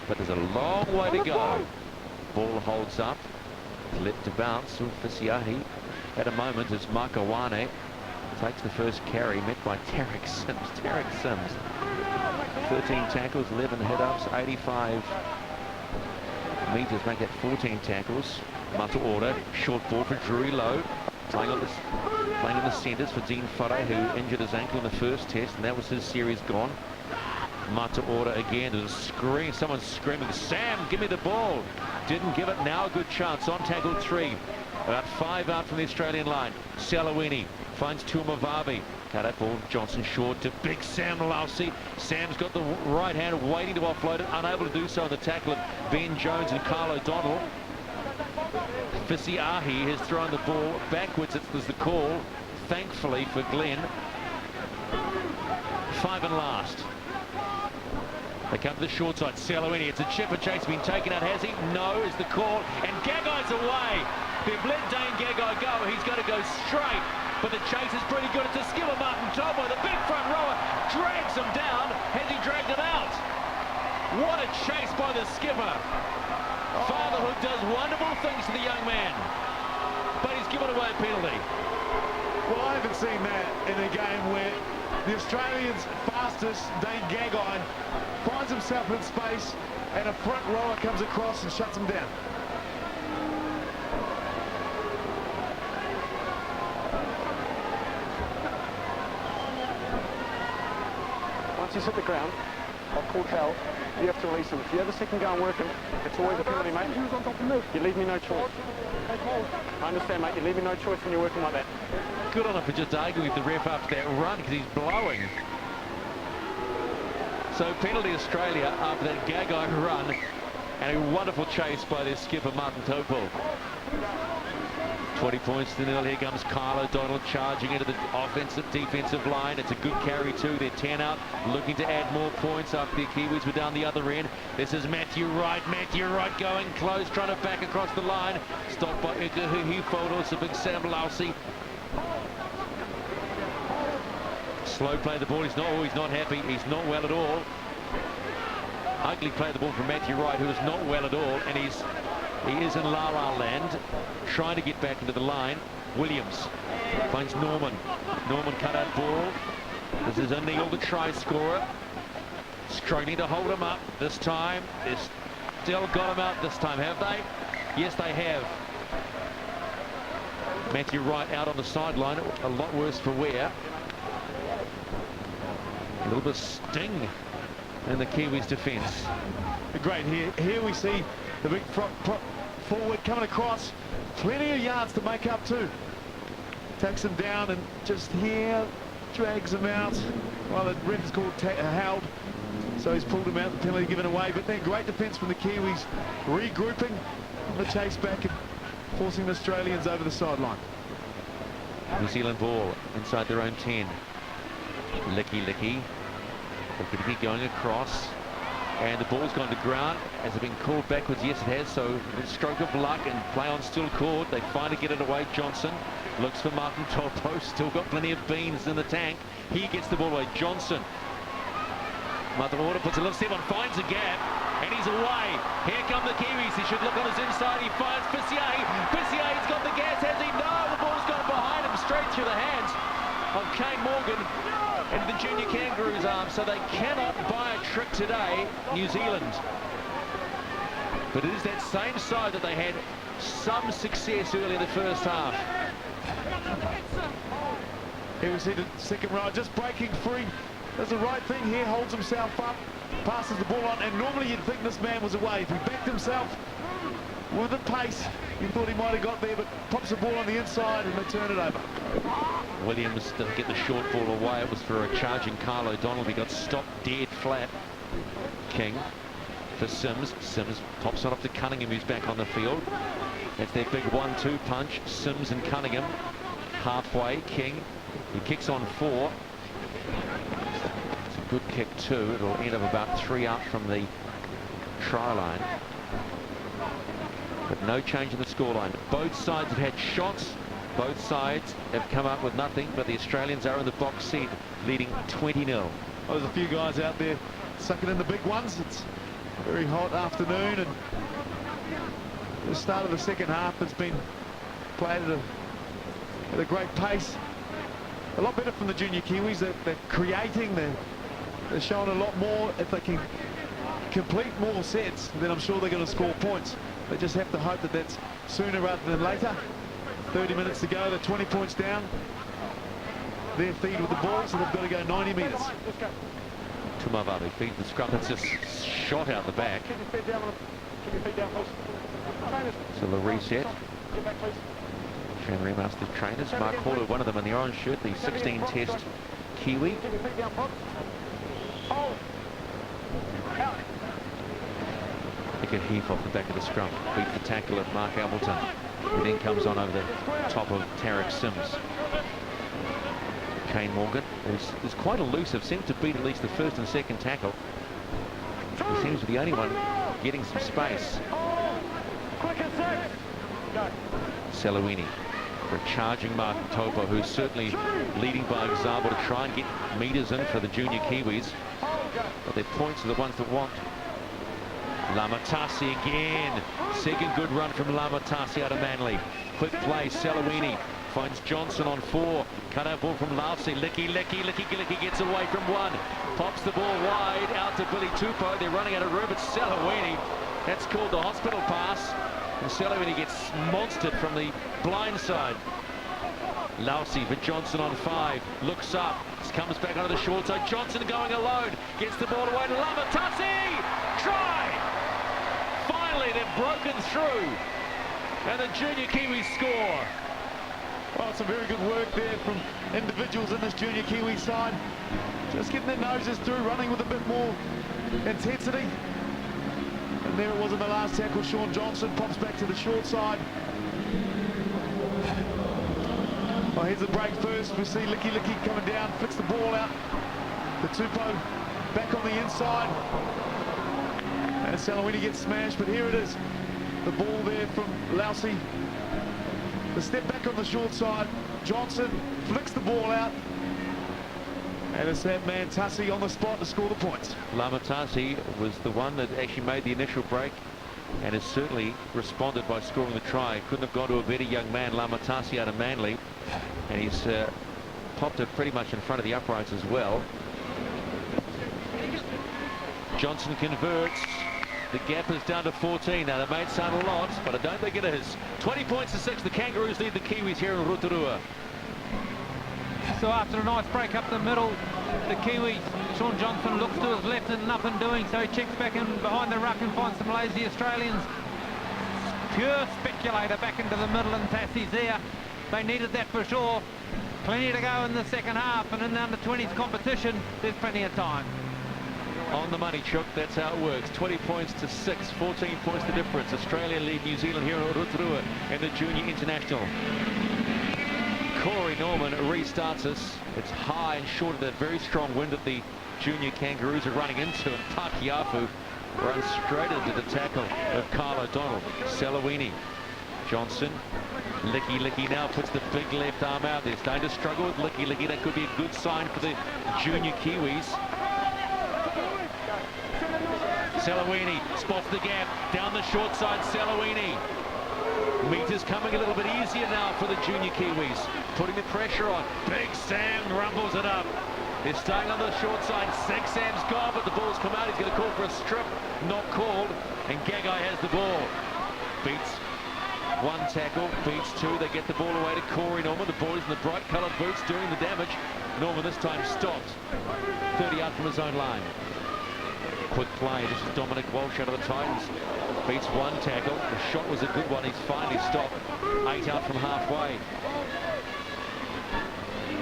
but there's a long way to go. Ball holds up. Let to bounce. Fisiahi at a moment as Makawane takes the first carry, met by Tarek Sims. Tarek Sims. 13 tackles, 11 hit-ups, 85 metres, make that 14 tackles. Mata order, short ball for Drury Lowe. Playing on the centres for Dean Furrow, who injured his ankle in the first test, and that was his series gone. Mata order again. There's a scream. Someone's screaming, Sam, give me the ball. Didn't give it. Now a good chance on tackle 3. About 5 out from the Australian line. Salawini finds Tuamavavi. Cut out ball. Johnson short to big Sam Lousy. Sam's got the right hand waiting to offload it. Unable to do so in the tackle of Ben Jones and Carl O'Donnell. Fisiahi has thrown the ball backwards. It was the call, thankfully, for Glenn. 5 and last. They come to the short side. Salawini, it's a chipper chase, been taken out, has he? No, is the call, and Gagai's away. They've let Dane Gagai go. He's going to go straight, but the chase is pretty good. It's a skipper, Martin Tomo, the big front rower, drags him down. Has he dragged him out? What a chase by the skipper. Fatherhood does wonderful things to the young man, but he's given away a penalty. Well, I haven't seen that in a game where the Australians' fastest, Dane Gagai, finds himself in space and a front rower comes across and shuts him down. Once he's hit the ground, I'll call Cal. You have to release him. If you have a second go and work him, it's always a penalty, mate. You leave me no choice. I understand, mate. You leave me no choice when you're working like that. Good on him for just arguing with the ref after that run, because he's blowing. So penalty Australia after that Gagai run, and a wonderful chase by their skipper Martin Topol. 20 points to nil. Here comes Kyle O'Donnell charging into the offensive defensive line. It's a good carry too. They're 10 out, looking to add more points after the Kiwis were down the other end. This is Matthew Wright. Matthew Wright going close, trying to back across the line. Stopped by Hifodos, a big Sam Lousy. Slow play the ball. He's not happy. He's not well at all. Ugly play the ball from Matthew Wright, who is not well at all, and he is in La La Land, trying to get back into the line. Williams finds Norman. Norman cut out ball. This is O'Neill, the try scorer. Struggling to hold him up this time. They've still got him out this time, have they? Yes, they have. Matthew Wright out on the sideline. A lot worse for wear. A little bit of sting in the Kiwis defence. Great. Here we see the big forward coming across. Plenty of yards to make up too. Takes him down and just here drags him out. Well, the red is called held, so he's pulled him out, the penalty given away. But then great defence from the Kiwis, regrouping on the chase back and forcing the Australians over the sideline. New Zealand ball inside their own 10. Licky. Licky going across. And the ball's gone to ground. Has it been called backwards? Yes, it has. So a stroke of luck and play on still called. They finally get it away. Johnson looks for Martin Topo. Still got plenty of beans in the tank. He gets the ball away. Johnson. Martin Order puts a little step on, finds a gap, and he's away. Here come the Kiwis. He should look on his inside. He finds Pissier. Pissier's got the gas, has he? No, the ball's gone behind him, straight through the hands of Kane Morgan into the junior Kangaroos' arms, so they cannot buy a trick today, New Zealand. But it is that same side that they had some success early in the first half. Here we see the second row just breaking free. Does the right thing here, holds himself up, passes the ball on, and normally you'd think this man was away. If he backed himself with the pace, you thought he might have got there, but pops the ball on the inside and they turn it over. Williams doesn't get the short ball away. It was for a charging Kyle O'Donnell. He got stopped dead flat. King for Sims. Sims pops on up to Cunningham, who's back on the field. That's their big 1-2 punch. Sims and Cunningham halfway. King, he kicks on 4. It's a good kick too. It'll end up about 3 out from the try line. But no change in the scoreline. Both sides have had shots. Both sides have come up with nothing, but the Australians are in the box seat, leading 20-0. Well, there's a few guys out there sucking in the big ones. It's a very hot afternoon, and the start of the second half has been played at a great pace. A lot better from the junior Kiwis. They're creating, they're showing a lot more. If they can complete more sets, then I'm sure they're going to score points. They just have to hope that that's sooner rather than later. 30 minutes to go, they're 20 points down. Their feed with the ball, so they've got to go 90 metres. Tumavave feeds the scrum. It's just shot out the back. So the reset. Tranmere Masters trainers. Mark Horler, one of them in the orange shirt, the 16 test Kiwi. Pick a heave off the back of the scrum. Beat the tackle of Mark Appleton, who then comes on over the top of Tarek Sims. Kane Morgan is quite elusive, seems to beat at least the first and second tackle. He seems to be the only one getting some space. Selawini for a charging Martin Topo, who's certainly leading by example to try and get metres in for the junior Kiwis. But their points are the ones that want. Lamatasi again. Second good run from Lamatasi out of Manly. Quick play, Selawini finds Johnson on 4. Cut out ball from Lousy. Licky gets away from 1. Pops the ball wide out to Billy Tupou. They're running out of room. It's Selawini. That's called the hospital pass. And Selawini gets monstered from the blind side. Lousy for Johnson on 5. Looks up. Comes back onto the short side. Johnson going alone. Gets the ball away to Lamatasi. Try! Finally, they've broken through. And the junior Kiwis score. Well, some very good work there from individuals in this junior Kiwi side. Just getting their noses through, running with a bit more intensity. And there it was in the last tackle. Sean Johnson pops back to the short side. Oh, here's the break first. We see Licky coming down, flicks the ball out. The Tupou back on the inside. And Salawini gets smashed, but here it is. The ball there from Lousy. The step back on the short side. Johnson flicks the ball out. And it's that man Tassi on the spot to score the points. Lamatasi was the one that actually made the initial break and has certainly responded by scoring the try. Couldn't have gone to a better young man, Lamatasi out of Manly. And he's popped it pretty much in front of the uprights as well. Johnson converts. The gap is down to 14. Now, that may sound a lot, but I don't think it is. 20 points to 6. The Kangaroos lead the Kiwis here in Rotorua. So after a nice break up the middle, the Kiwis, Sean Johnson looks to his left and nothing doing, so he checks back in behind the ruck and finds some lazy Australians. Pure speculator back into the middle, and Tassie's there. They needed that for sure. Plenty to go in the second half, and in the under-20s competition, there's plenty of time. On the money, Chuck, that's how it works. 20 points to 6, 14 points the difference. Australia lead New Zealand here in Rotorua in the Junior International. Corey Norman restarts us. It's high and short of that very strong wind that the Junior Kangaroos are running into, and Pakiafu runs straight into the tackle of Kyle O'Donnell. Salawini, Johnson, Licky now puts the big left arm out. They're starting to struggle with Licky. That could be a good sign for the Junior Kiwis. Salawini spots the gap down the short side. Salawini. Meters coming a little bit easier now for the Junior Kiwis. Putting the pressure on. Big Sam rumbles it up. They're staying on the short side. Big Sam's gone, but the ball's come out. He's going to call for a strip. Not called. And Gagai has the ball. Beats one tackle. Beats two. They get the ball away to Corey Norman. The boys in the bright coloured boots doing the damage. Norman this time stopped. 30 out from his own line. Quick play. This is Dominic Walsh out of the Titans. Beats one tackle. The shot was a good one. He's finally stopped. 8 out from halfway.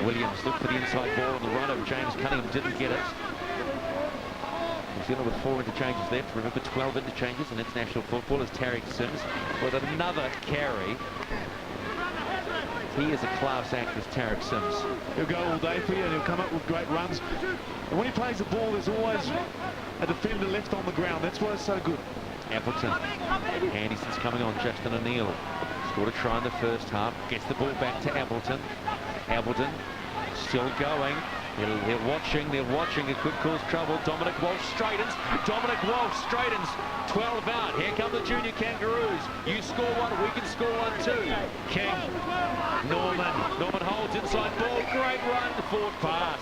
Williams looked for the inside ball on the run of James Cunningham. Didn't get it. New Zealand with 4 interchanges left. Remember, 12 interchanges in international football as Tariq Sims with another carry. He is a class act, this Tariq Sims. He'll go all day for you, and he'll come up with great runs. And when he plays the ball, there's always a defender left on the ground. That's why it's so good. Appleton. Anderson's coming on. Justin O'Neill scored a try in the first half. Gets the ball back to Appleton. Appleton still going. They're watching. It could cause trouble. Dominic Walsh straightens. 12 out. Here come the Junior Kangaroos. You score one, we can score one too. King. Norman holds inside ball. Great run. Forward pass.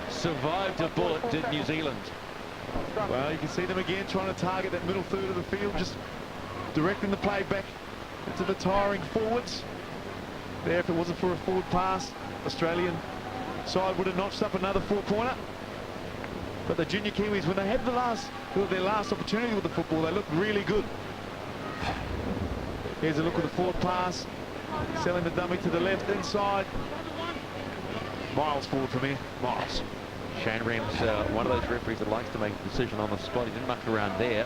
Survived a bullet, did New Zealand. Well, you can see them again trying to target that middle third of the field, just directing the play back into the tiring forwards. There, if it wasn't for a forward pass, Australian side would have notched up another 4-pointer. But the Junior Kiwis, when they had their last opportunity with the football, they looked really good. Here's a look at the forward pass, selling the dummy to the left inside. Miles forward from here, Miles. Shane Ram's one of those referees that likes to make a decision on the spot. He didn't muck around there.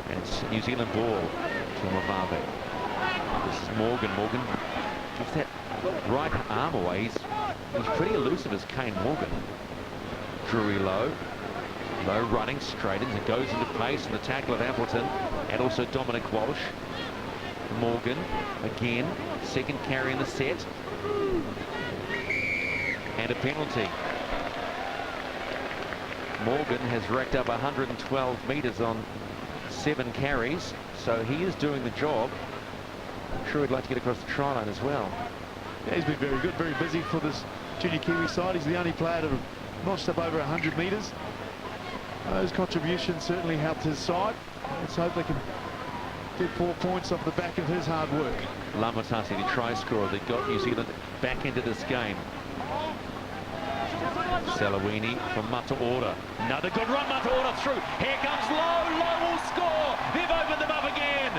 And it's New Zealand ball to Mavave. This is Morgan. Morgan gives that right arm away. He's pretty elusive as Kane Morgan. Drury low running, straightens and goes into pace, and the tackle of Appleton, and also Dominic Walsh. Morgan again, second carry in the set. And a penalty. Morgan has racked up 112 metres on 7 carries, so he is doing the job. I'm sure he'd like to get across the try line as well. Yeah, he's been very good, very busy for this Junior Kiwi side. He's the only player to have notched up over 100 metres. Those contributions certainly helped his side. Let's hope they can get 4 points off the back of his hard work. Lamatasi, the try scorer that got New Zealand back into this game. Salawini from Mataora. Another good run, Mataora through. Here comes Lowe. Lowe will score. They've opened them up again.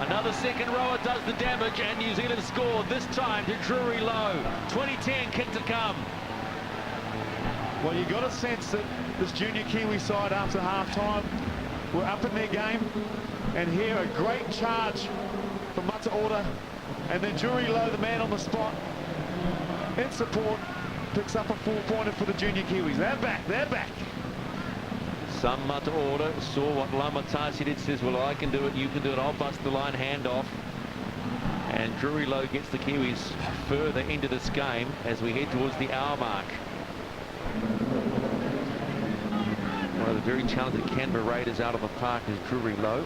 Another second rower does the damage, and New Zealand scored, this time to Drury Lowe. 2010 kick to come. Well, you got a sense that this Junior Kiwi side after half-time were up in their game. And here a great charge from Mataora. And then Drury Lowe, the man on the spot, in support, picks up a 4-pointer for the junior Kiwis. They're back, they're back. Some Mataora saw what Lamatasi did, says, well, I can do it, you can do it, I'll bust the line, handoff. And Drury Lowe gets the Kiwis further into this game as we head towards the hour mark. One of the very talented Canberra Raiders out of the park is Drury Lowe.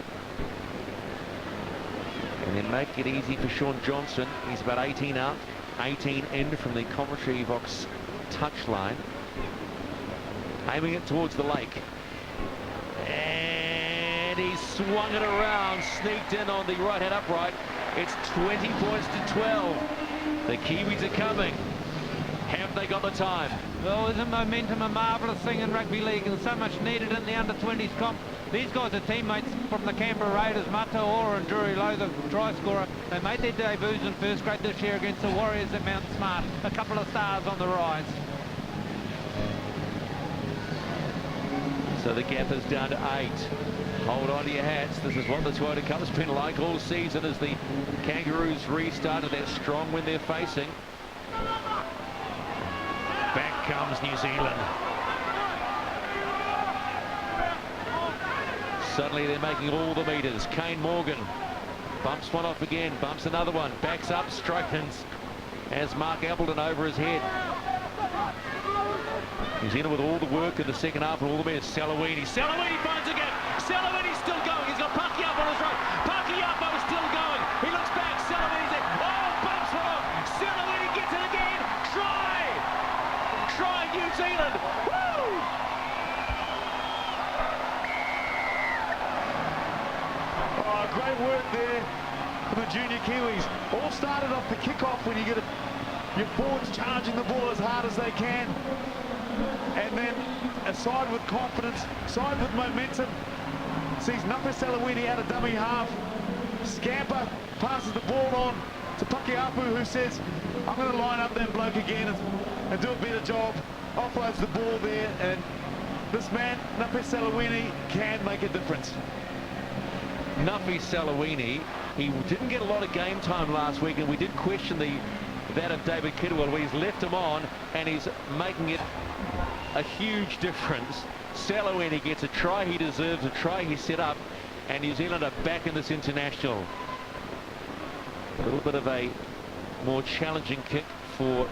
And then make it easy for Sean Johnson. He's about 18 out, 18 in from the commentary box touchline. Aiming it towards the lake. And he swung it around, sneaked in on the right hand upright. It's 20 points to 12. The Kiwis are coming. Have they got the time? Well, isn't momentum a marvellous thing in rugby league and so much needed in the under-20s comp? These guys are teammates from the Canberra Raiders, Mataora and Drury Lowe, the try scorer. They made their debuts in first grade this year against the Warriors at Mount Smart. A couple of stars on the rise. So the gap is down to 8. Hold on to your hats. This is what the Toyota Cup's been like all season as the Kangaroos restarted that strong when they're facing. Back comes New Zealand. Suddenly they're making all the meters. Kane Morgan bumps one off again, bumps another one, backs up, strikes as Mark Appleton over his head. New Zealand with all the work in the second half and all the men. Salawini finds a gap. Salawini's still going. He's got Paki up on his right. Paki up is still going. He looks back. Salawini's there. Oh, bumps one off. Salawini gets it again. Try New Zealand. Woo! Oh, great work there for the junior Kiwis. All started off the kickoff when you get your forwards charging the ball as hard as they can. And then a side with confidence, side with momentum, sees Nafe Salawini out of dummy half. Scamper passes the ball on to Pakiapu, who says, I'm going to line up that bloke again and do a better job. Offloads the ball there, and this man, Nafe Salawini, can make a difference. Nafe Salawini, he didn't get a lot of game time last week, and we did question that of David Kidwell, where he's left him on and he's making it a huge difference. Salawini gets a try he deserves, a try he set up, and New Zealand are back in this international. A little bit of a more challenging kick for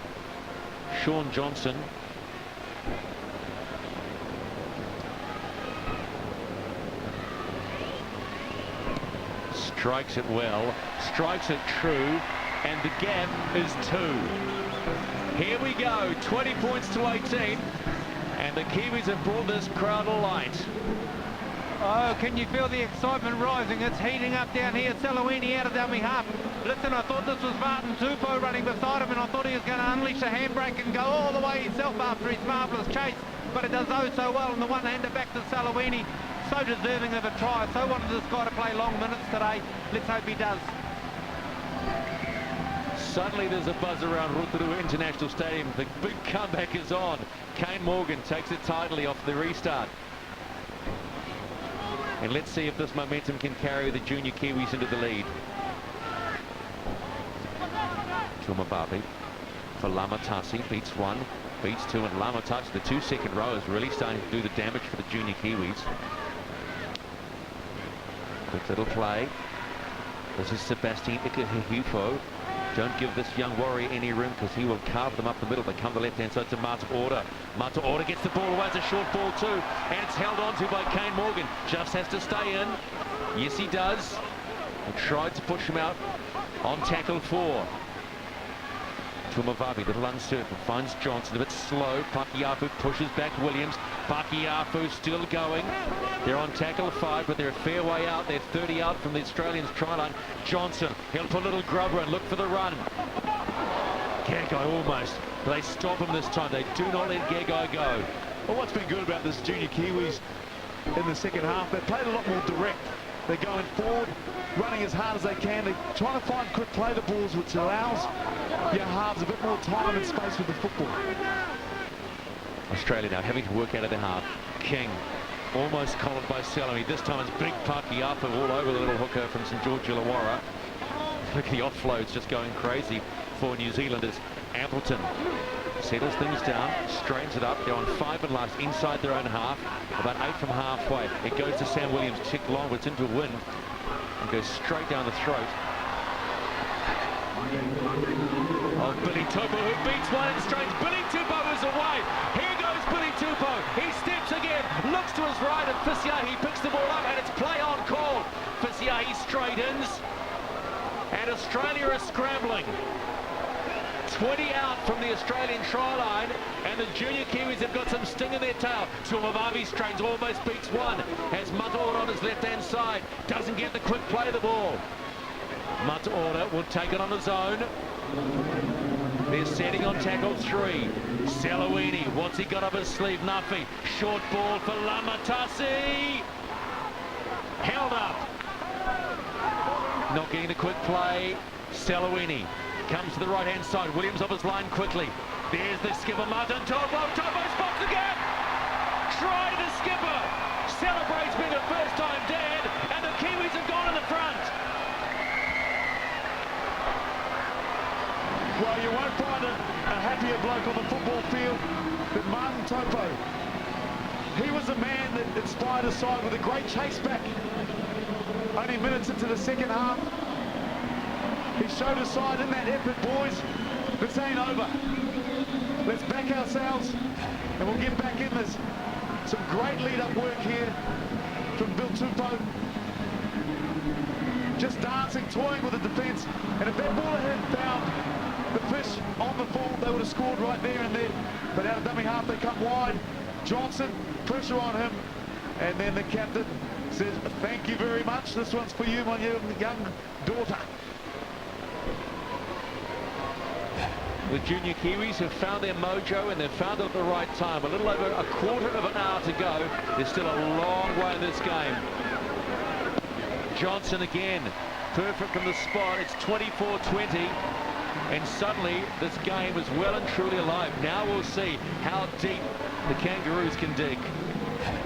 Sean Johnson. Strikes it well, strikes it true, and the gap is 2. Here we go, 20 points to 18, and the Kiwis have brought this crowd alight. Oh, can you feel the excitement rising? It's heating up down here. Salawini out of dummy half. Listen, I thought this was Martin Tupou running beside him, and I thought he was going to unleash a handbrake and go all the way himself after his marvellous chase. But it does so well, and the one-hander back to Salawini. So deserving of a try. So wanted this guy to play long minutes today. Let's hope he does. Suddenly there's a buzz around Rotorua International Stadium. The big comeback is on. Kane Morgan takes it tidily off the restart. And let's see if this momentum can carry the junior Kiwis into the lead. Tumababi for Lamatasi, beats 1, beats 2, and Lamatasi, the 2 second row, is really starting to do the damage for the junior Kiwis. Quick little play. This is Sebastian Ikehufo. Don't give this young warrior any room, because he will carve them up the middle. They come the left-hand side to Mataora. Mataora gets the ball away. It's a short ball too, and it's held on to by Kane Morgan. Just has to stay in. Yes, he does. And tried to push him out on tackle 4. Tumavavi, little uncertain, finds Johnson a bit slow. Pakiafu pushes back Williams. Pakiafu still going. They're on tackle 5, but they're a fair way out. They're 30 out from the Australians' try line. Johnson, he'll put a little grubber and look for the run. Gagai almost. But they stop him this time. They do not let Gagai go. Well, what's been good about this junior Kiwis in the second half, they played a lot more direct. They're going forward, running as hard as they can. They're trying to find quick play the balls, which allows your halves a bit more time and space with the football. Australia now having to work out of their half. King Almost collared by Salome. This time it's big Paki up and all over the little hooker from St George Illawarra. Look at the offloads just going crazy for New Zealanders. Appleton settles things down, straightens it up. They're on 5 and last inside their own half, about 8 from halfway. It goes to Sam Williams, tick long, but it's into wind and goes straight down the throat of Billy Tupou, who beats one and strains. Billy Tupou is away. Here goes Billy Tupou. He steps again, looks to his right, and Fisiahi picks the ball up, and it's play on call. Fisiahi straightens, and Australia is scrambling. 20 out from the Australian try line, and the junior Kiwis have got some sting in their tail. Tuamavavi strains, almost beats one. Has Mataora on his left-hand side. Doesn't get the quick play of the ball. Mataora will take it on his own. They're setting on tackle 3. Salawini, what's he got up his sleeve? Nuffy. Short ball for Lamatasi. Held up. Not getting the quick play. Salawini comes to the right-hand side. Williams off his line quickly. There's the skipper, Martin Topo. Topo spots the gap. Try the skipper. Celebrates being a first-time dad, and the Kiwis have gone in the front. Well, you won't find a happier bloke on the football field than Martin Topo. He was a man that inspired his side with a great chase back. Only minutes into the second half, he showed his side in that effort, boys. This ain't over. Let's back ourselves, and we'll get back in this. Some great lead-up work here from Bill Tupou. Just dancing, toying with the defence, and if that ball had found the fish on the full, they would have scored right there and then. But out of dummy half, they come wide. Johnson, pressure on him, and then the captain says, "Thank you very much. This one's for you, my young daughter." The junior Kiwis have found their mojo, and they've found it at the right time. A little over a quarter of an hour to go. There's still a long way in this game. Johnson again, perfect from the spot. It's 24-20, and suddenly this game is well and truly alive. Now we'll see how deep the Kangaroos can dig.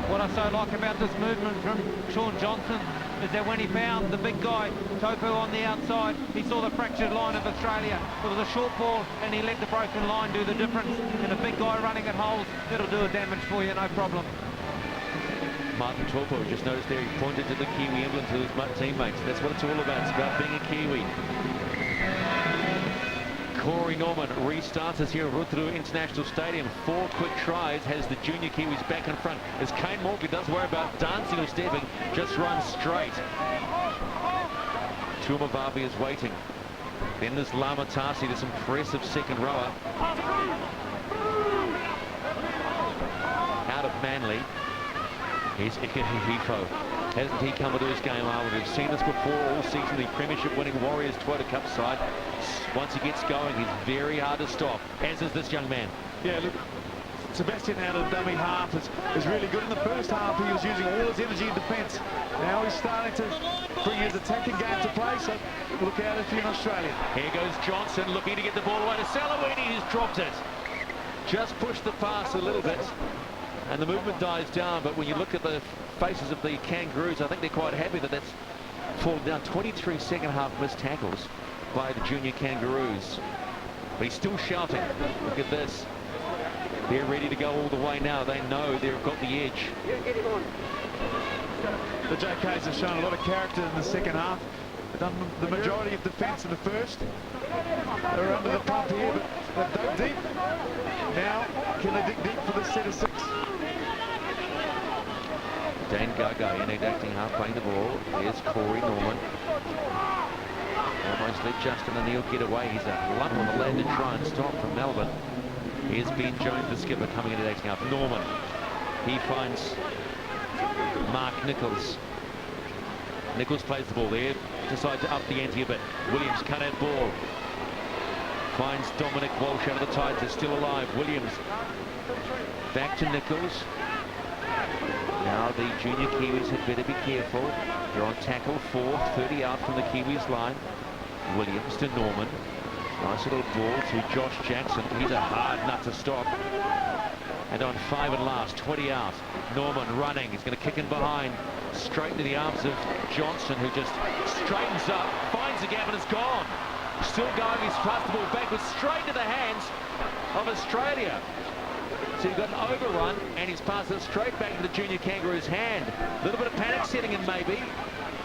What I so like about this movement from Sean Johnson is that when he found the big guy, Topo, on the outside, he saw the fractured line of Australia. It was a short ball, and he let the broken line do the difference. And a big guy running at holes, it'll do a damage for you, no problem. Martin Topo just noticed there, he pointed to the Kiwi emblem to his teammates. That's what it's all about. It's about being a Kiwi. Corey Norman restarts us here at Rotorua International Stadium. 4 quick tries, has the junior Kiwis back in front. As Kane Morkley doesn't worry about dancing or stepping, just runs straight. Tuamavavi is waiting. Then there's Lamatasi, this impressive second rower. Out of Manly. Here's Ikehihifo. Hasn't he come into this game? We've seen this before all season. The premiership winning Warriors Toyota Cup side. Once he gets going, he's very hard to stop, as is this young man. Yeah, look, Sebastian out of dummy half is really good. In the first half, he was using all his energy in defence. Now he's starting to bring his attacking game to play, so look out if you're in Australia. Here goes Johnson, looking to get the ball away to Salawini, who's dropped it. Just pushed the pass a little bit, and the movement dies down, but when you look at the faces of the Kangaroos, I think they're quite happy that that's fallen down. 23 second half missed tackles by the junior Kangaroos. But he's still shouting. Look at this. They're ready to go all the way now. They know they've got the edge. The JKs have shown a lot of character in the second half. They've done the majority of defence in the first. They're under the pump here, but they've dug deep. Now, can they dig deep for this set of 6? Dan Gaga enacting half, playing the ball. Here's Corey Norman. Almost let Justin O'Neill get away. He's a lump on the land to try and stop from Melbourne. Here's Ben Jones, the skipper, coming in and acting up. Norman. He finds Mark Nichols. Nichols plays the ball there. Decides to up the ante a bit. Williams cut out ball. Finds Dominic Walsh out of the Tides. They're still alive. Williams back to Nichols. Now the junior Kiwis had better be careful. They're on tackle 4, 30 out from the Kiwis line. Williams to Norman. Nice little ball to Josh Jackson. He's a hard nut to stop. And on 5 and last, 20 out. Norman running. He's going to kick in behind. Straight into the arms of Johnson, who just straightens up, finds the gap and is gone. Still going. He's passed the ball backwards straight to the hands of Australia. So you've got an overrun, and he's passed it straight back to the junior Kangaroos' hand. A little bit of panic setting in, maybe.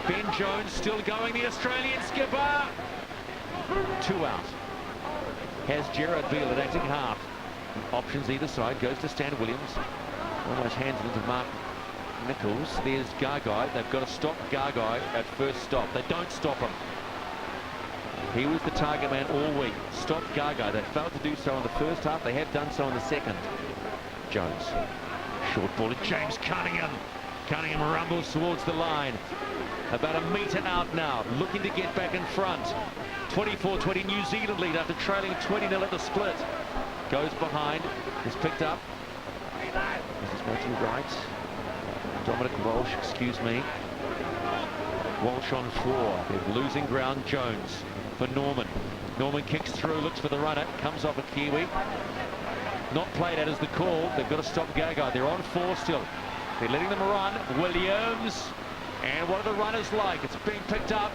Ben Jones still going, the Australian skipper. 2 out. Has Gerard Beale at acting half. Options either side, goes to Stan Williams. Almost hands it into Mark Nichols. There's Gargai. They've got to stop Gargai at first stop. They don't stop him. He was the target man all week. Stop Gargai. They failed to do so in the first half. They have done so in the second. Jones. Short ball to James Cunningham. Cunningham rumbles towards the line. About a metre out now. Looking to get back in front. 24-20 New Zealand lead after trailing 20-0 at the split. Goes behind. Is picked up. This is more to the right. Dominic Walsh, excuse me. Walsh on 4. They're losing ground. Jones for Norman. Norman kicks through, looks for the runner, comes off a Kiwi. Not played out as the call. They've got to stop Gagai. They're on 4 still. They're letting them run. Williams. And what are the runners like? It's being picked up.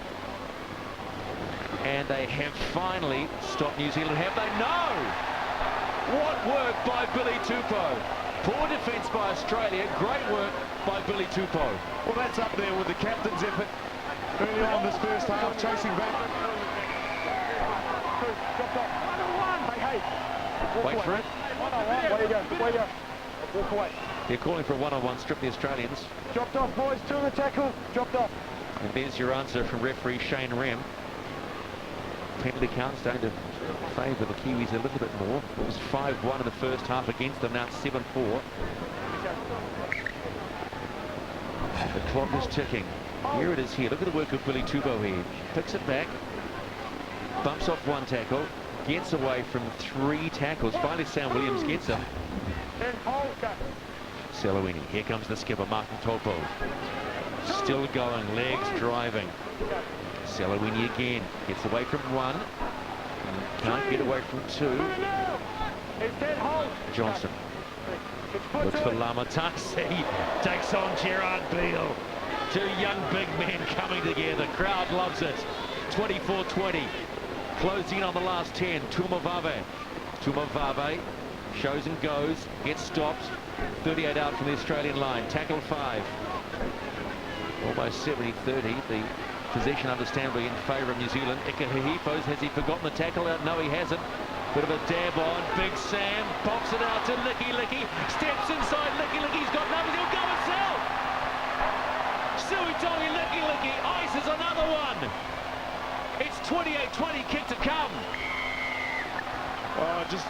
And they have finally stopped New Zealand. Have they? No! What work by Billy Tupou. Poor defence by Australia. Great work by Billy Tupou. Well, that's up there with the captain's effort early on this first half, chasing back. Wait for it. Where you go? Where you go? Walk away. They're calling for a one-on-one strip, the Australians. Dropped off, boys. 2 on the tackle. Dropped off. And there's your answer from referee Shane Rem. Penalty count starting to favour the Kiwis a little bit more. It was 5-1 in the first half against them. Now it's 7-4. The clock is ticking. Here it is here. Look at the work of Billy Tupou here. Picks it back. Bumps off 1 tackle. Gets away from 3 tackles. Finally Sam Williams gets him. Selawini. Here comes the skipper, Martin Topo. Still going. Legs driving. Selawini again. Gets away from 1. Can't get away from 2. Johnson. Looks for Lamatasi. Takes on Gerard Beale. 2 young big men coming together. Crowd loves it. 24-20. Closing on the last 10. Tumavave. Tumavave shows and goes. Gets stopped. 38 out from the Australian line. Tackle 5. Almost 70-30. The possession understandably in favour of New Zealand. Ikahihifos, has he forgotten the tackle out? No, he hasn't. Bit of a dab on. Big Sam pops it out to Licky Licky. Steps inside Licky Licky. He's got nothing. He'll go himself. Suitongi Licky Licky ices another one. It's 28-20 kick to come. Oh, just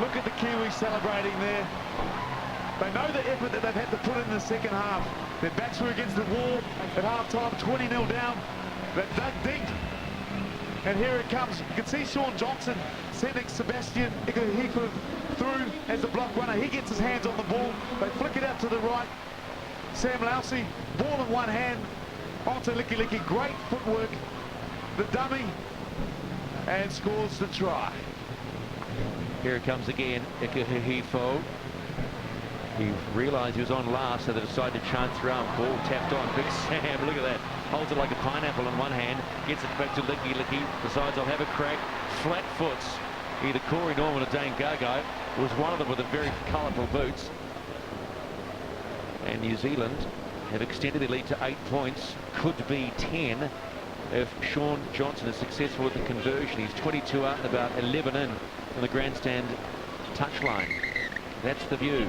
look at the Kiwis celebrating there. They know the effort that they've had to put in the second half. Their backs were against the wall at half-time, 20-0 down. They've dug deep. And here it comes. You can see Sean Johnson sending Sebastian Ikuhifu through as the block runner. He gets his hands on the ball. They flick it out to the right. Sam Lousy, ball in one hand, onto Licky Licky. Great footwork. The dummy, and scores the try. Here it comes again, Ikuhihifo. He realised he was on last, so they decided to chance around. Ball tapped on. Big Sam, look at that. Holds it like a pineapple in one hand. Gets it back to Licky Licky. Decides I'll have a crack. Flat foots. Either Corey Norman or Dane Gagai was one of them with the very colourful boots. And New Zealand have extended their lead to 8 points. Could be 10 if Sean Johnson is successful with the conversion. He's 22 out and about 11 in from the grandstand touchline. That's the view.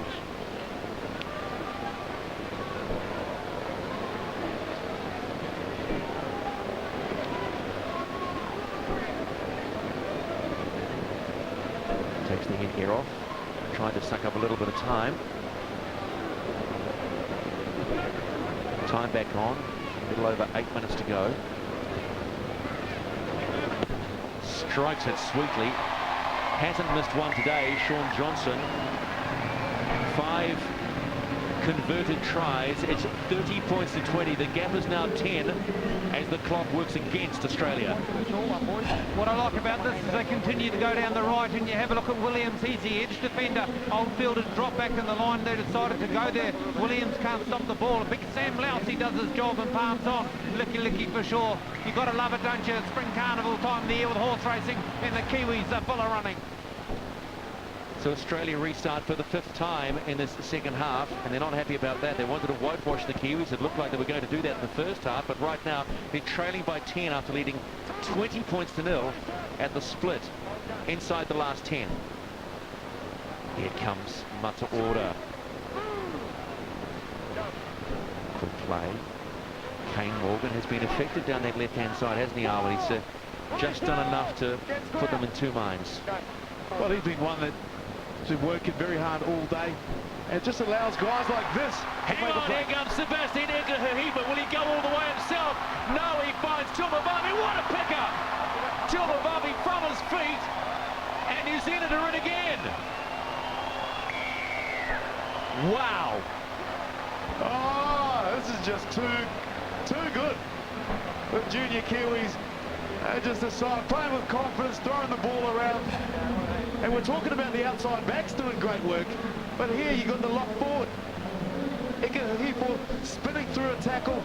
Takes the head gear off, trying to suck up a little bit of time. Time back on, a little over 8 minutes to go. Strikes it sweetly. Hasn't missed one today, Sean Johnson. 5 converted tries. It's 30 points to 20. The gap is now 10 as the clock works against Australia. What I like about this is they continue to go down the right, and you have a look at Williams. He's the edge defender. Oldfield has dropped back in the line. They decided to go there. Williams can't stop the ball. Big Sam Lousy does his job and palms on. Licky for sure. You got to love it, don't you? It's spring carnival time there with horse racing, and the Kiwis are full of running. So Australia restart for the 5th time in this second half, and they're not happy about that. They wanted to whitewash the Kiwis. It looked like they were going to do that in the first half, but right now they're trailing by 10 after leading 20 points to 0 at the split inside the last 10. Here comes Mata Order. Good play. Kane Morgan has been effective down that left-hand side, hasn't he, Arwen? He's just done enough to put them in two minds. Well, he's been one that has been working very hard all day, and it just allows guys like this to Hang make a on, play. here comes Sebastian Ekahiba. Will he go all the way himself? No, he finds Tumavavi. What a pickup! Tumavavi from his feet, and New Zealand are in again. Wow. Oh, this is just too good. The junior Kiwis just decide, playing with confidence, throwing the ball around. And we're talking about the outside backs doing great work, but here you got the lock forward. Ikahipo spinning through a tackle,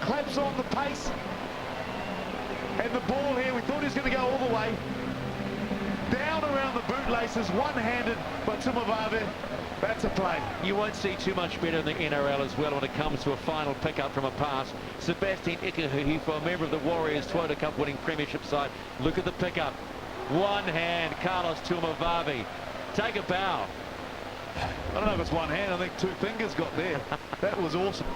claps on the pace, and the ball here, we thought he was going to go all the way. Down around the bootlaces, one-handed by Tumavavi. That's a play. You won't see too much better in the NRL as well when it comes to a final pickup from a pass. Sebastian Ikahipo, a member of the Warriors Toyota Cup winning premiership side. Look at the pickup. One hand, Carlos Tumavavi. Take a bow. I don't know if it's one hand, I think two fingers got there. That was awesome.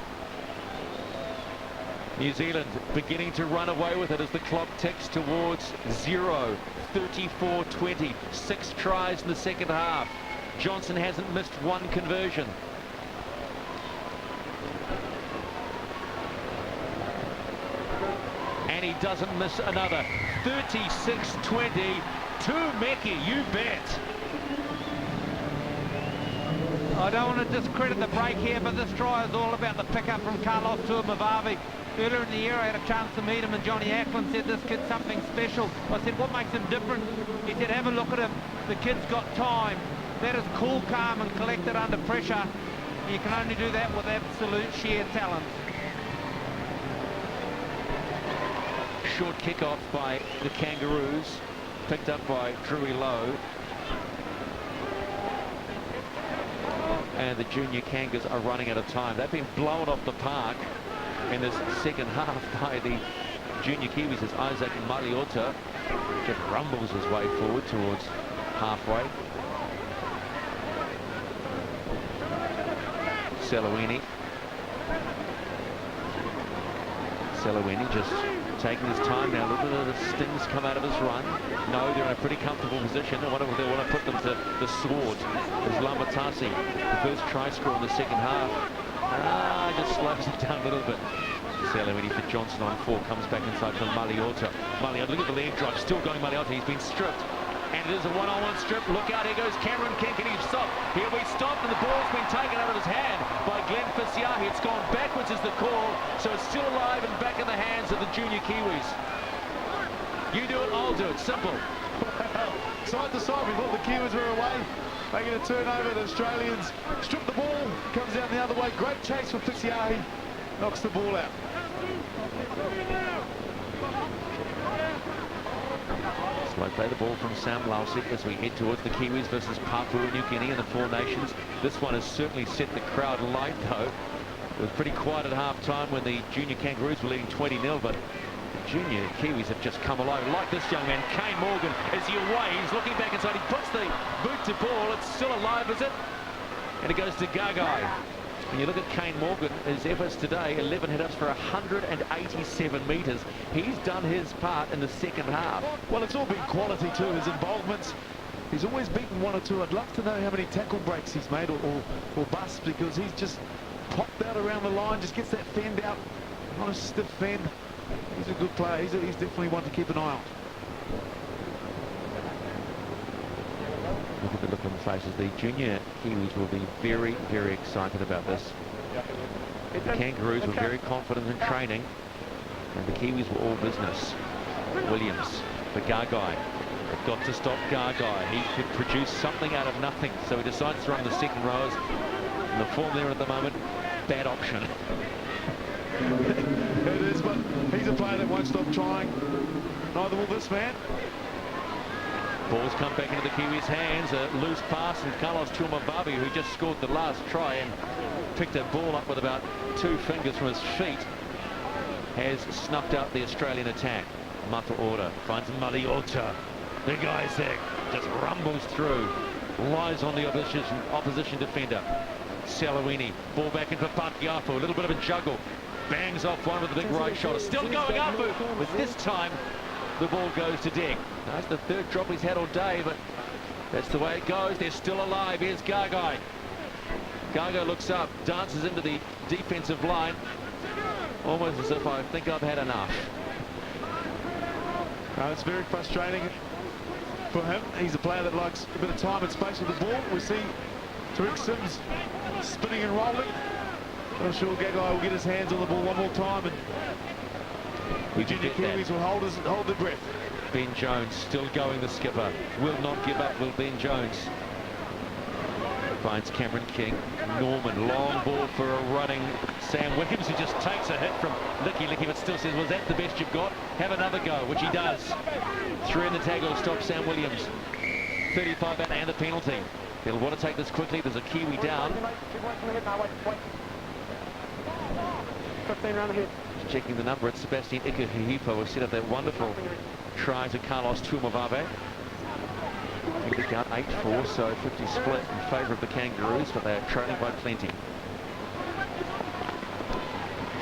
New Zealand beginning to run away with it as the clock ticks towards 0. 34-20. 6 tries in the second half. Johnson hasn't missed one conversion. And he doesn't miss another. 36-20 to Meki, you bet. I don't want to discredit the break here, but this try is all about the pickup from Carlos Tumavavi. Earlier in the year, I had a chance to meet him, and Johnny Ackland said this kid's something special. I said, what makes him different? He said, have a look at him. The kid's got time. That is cool, calm, and collected under pressure. You can only do that with absolute sheer talent. Short kickoff by the Kangaroos, picked up by Drewy Lowe. And the junior Kangas are running out of time. They've been blown off the park in this second half by the junior Kiwis as Isaac Maliota just rumbles his way forward towards halfway. Selawini just taking his time now. Look at the stings come out of his run. No, they're in a pretty comfortable position. I wonder if they want to put them to the sword. There's Lamatasi, the first try score in the second half. Just slows it down a little bit. Selawini for Johnson on 4, comes back inside for Maliota. Maliota, look at the leg drive, still going Maliota. He's been stripped. And it is a one-on-one strip. Look out, here goes Cameron King. Can he stop? Here we stopped, and the ball's been taken out of his hand by Glenn Fisiahi. It's gone backwards is the call, so it's still alive and back in the hands of the junior Kiwis. You do it, I'll do it. Simple. Side to side, we thought the Kiwis were away. Making a turnover, the Australians strip the ball, comes down the other way. Great chase for Fisiahi, knocks the ball out. Slow play the ball from Sam Lausik as we head towards the Kiwis versus Papua New Guinea and the Four Nations. This one has certainly set the crowd alight, though. It was pretty quiet at half-time when the junior Kangaroos were leading 20-0, but the junior Kiwis have just come alive. Like this young man, Kane Morgan, is he away? He's looking back inside. He puts the boot to ball. It's still alive, is it? And it goes to Gagai. When you look at Kane Morgan, his efforts today, 11 hit-ups for 187 metres. He's done his part in the second half. Well, it's all been quality too, his involvements. He's always beaten one or two. I'd love to know how many tackle breaks he's made or busts, because he's just popped out around the line, just gets that fend out. Not a stiff fend. He's a good player. He's definitely one to keep an eye on. Look at the look on the faces. The junior Kiwis will be very, very excited about this. The Kangaroos were very confident in training, and the Kiwis were all business. Williams for Gagai. They've got to stop Gagai. He could produce something out of nothing, so he decides to run the second rows. And the form there at the moment, bad option. It is, but he's a player that won't stop trying. Neither will this man. Ball's come back into the Kiwis' hands. A loose pass, and Carlos Tuamababi, who just scored the last try and picked a ball up with about 2 fingers from his feet, has snuffed out the Australian attack. Mata Order finds Maliota. Big Isaac just rumbles through, lies on the opposition defender. Salawini, ball back in for Patiafu, a little bit of a juggle. Bangs off one with a big right shoulder. Still going up, but this time the ball goes to Dick. That's the third drop he's had all day, but that's the way it goes. They're still alive. Here's Gagai. Gagai looks up, dances into the defensive line, almost as if I think I've had enough. It's very frustrating for him. He's a player that likes a bit of time and space with the ball. We see Tariq Sims spinning and rolling. I'm sure Gagai will get his hands on the ball one more time, and the junior Kiwis will hold their breath. Ben Jones still going, the skipper. Will not give up, will Ben Jones. Finds Cameron King. Norman, long ball for a running Sam Williams, who just takes a hit from Licky, but still says, was that the best you've got? Have another go, which he does. 3 in the tag will stop Sam Williams. 35 out and the penalty. They'll want to take this quickly. There's a Kiwi down. 15 round ahead. Just checking the number, it's Sebastian Ikuhihipo who set up that wonderful try to Carlos Tuamababe. They count 8-4, so 50 split in favour of the Kangaroos, but they are trailing by plenty.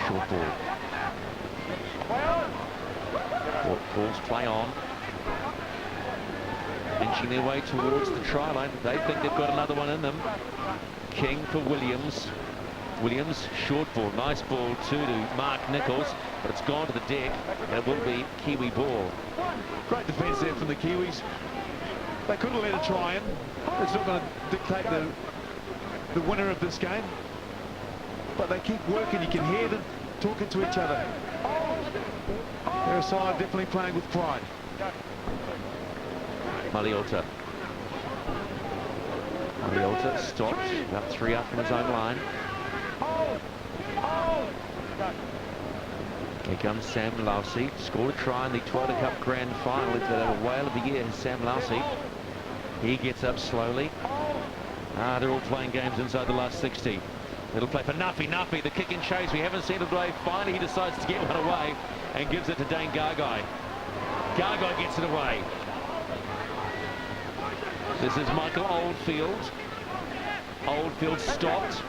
Short ball. Balls play on. Inching their way towards the try line. They think they've got another one in them. King for Williams. Williams, short ball, nice ball too to Mark Nichols, but it's gone to the deck, and it will be Kiwi ball. Great defence there from the Kiwis. They could have let it try in. It's not going to dictate the winner of this game, but they keep working. You can hear them talking to each other. They're a side definitely playing with pride. Maliota stopped, about 3 up from his own line. Here comes Sam Lousy, scored a try in the Toyota Cup Grand Final. He's had a whale of a year, Sam Lousy. He gets up slowly. They're all playing games inside the last 60. Little play for Nuffy, the kick and chase. We haven't seen it away. Finally, he decides to get one away and gives it to Dane Gagai. Gagai gets it away. This is Michael Oldfield. Oldfield stopped.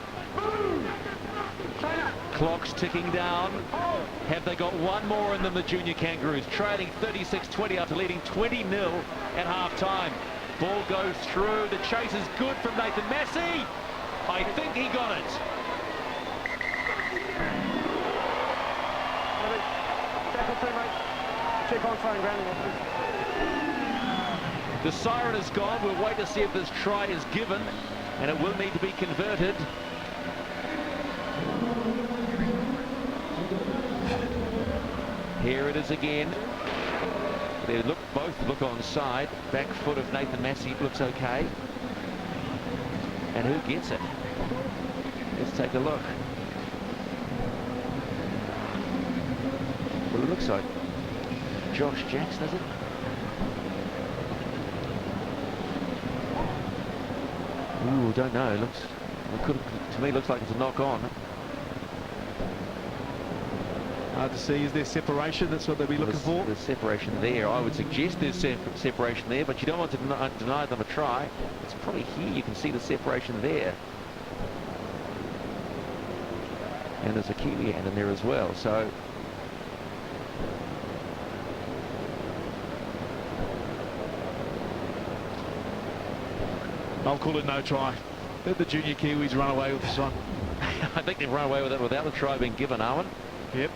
Clock's ticking down. Have they got one more in them, the junior Kangaroos? Trailing 36-20 after leading 20-0 at half-time. Ball goes through. The chase is good from Nathan Massey. I think he got it. Check on phone grounding. The siren is gone. We'll wait to see if this try is given, and it will need to be converted. Here it is again. They both look onside. Back foot of Nathan Massey looks okay. And who gets it? Let's take a look. Well, it looks like Josh Jackson, does it? Ooh, don't know. To me, looks like it's a knock on. Hard to see. Is there separation? That's what they'll be looking for. There's separation there. I would suggest there's separation there, but you don't want to deny them a try. It's probably here. You can see the separation there. And there's a Kiwi hand in there as well. So I'll call it no try. Let the junior Kiwis run away with this one. I think they've run away with it without the try being given, Owen. Yep.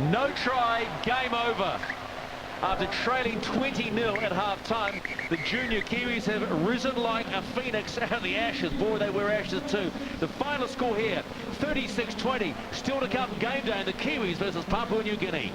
No try, game over. After trailing 20-0 at half-time, the junior Kiwis have risen like a phoenix out of the ashes. Boy, they were ashes too. The final score here, 36-20. Still to come game day in the Kiwis versus Papua New Guinea.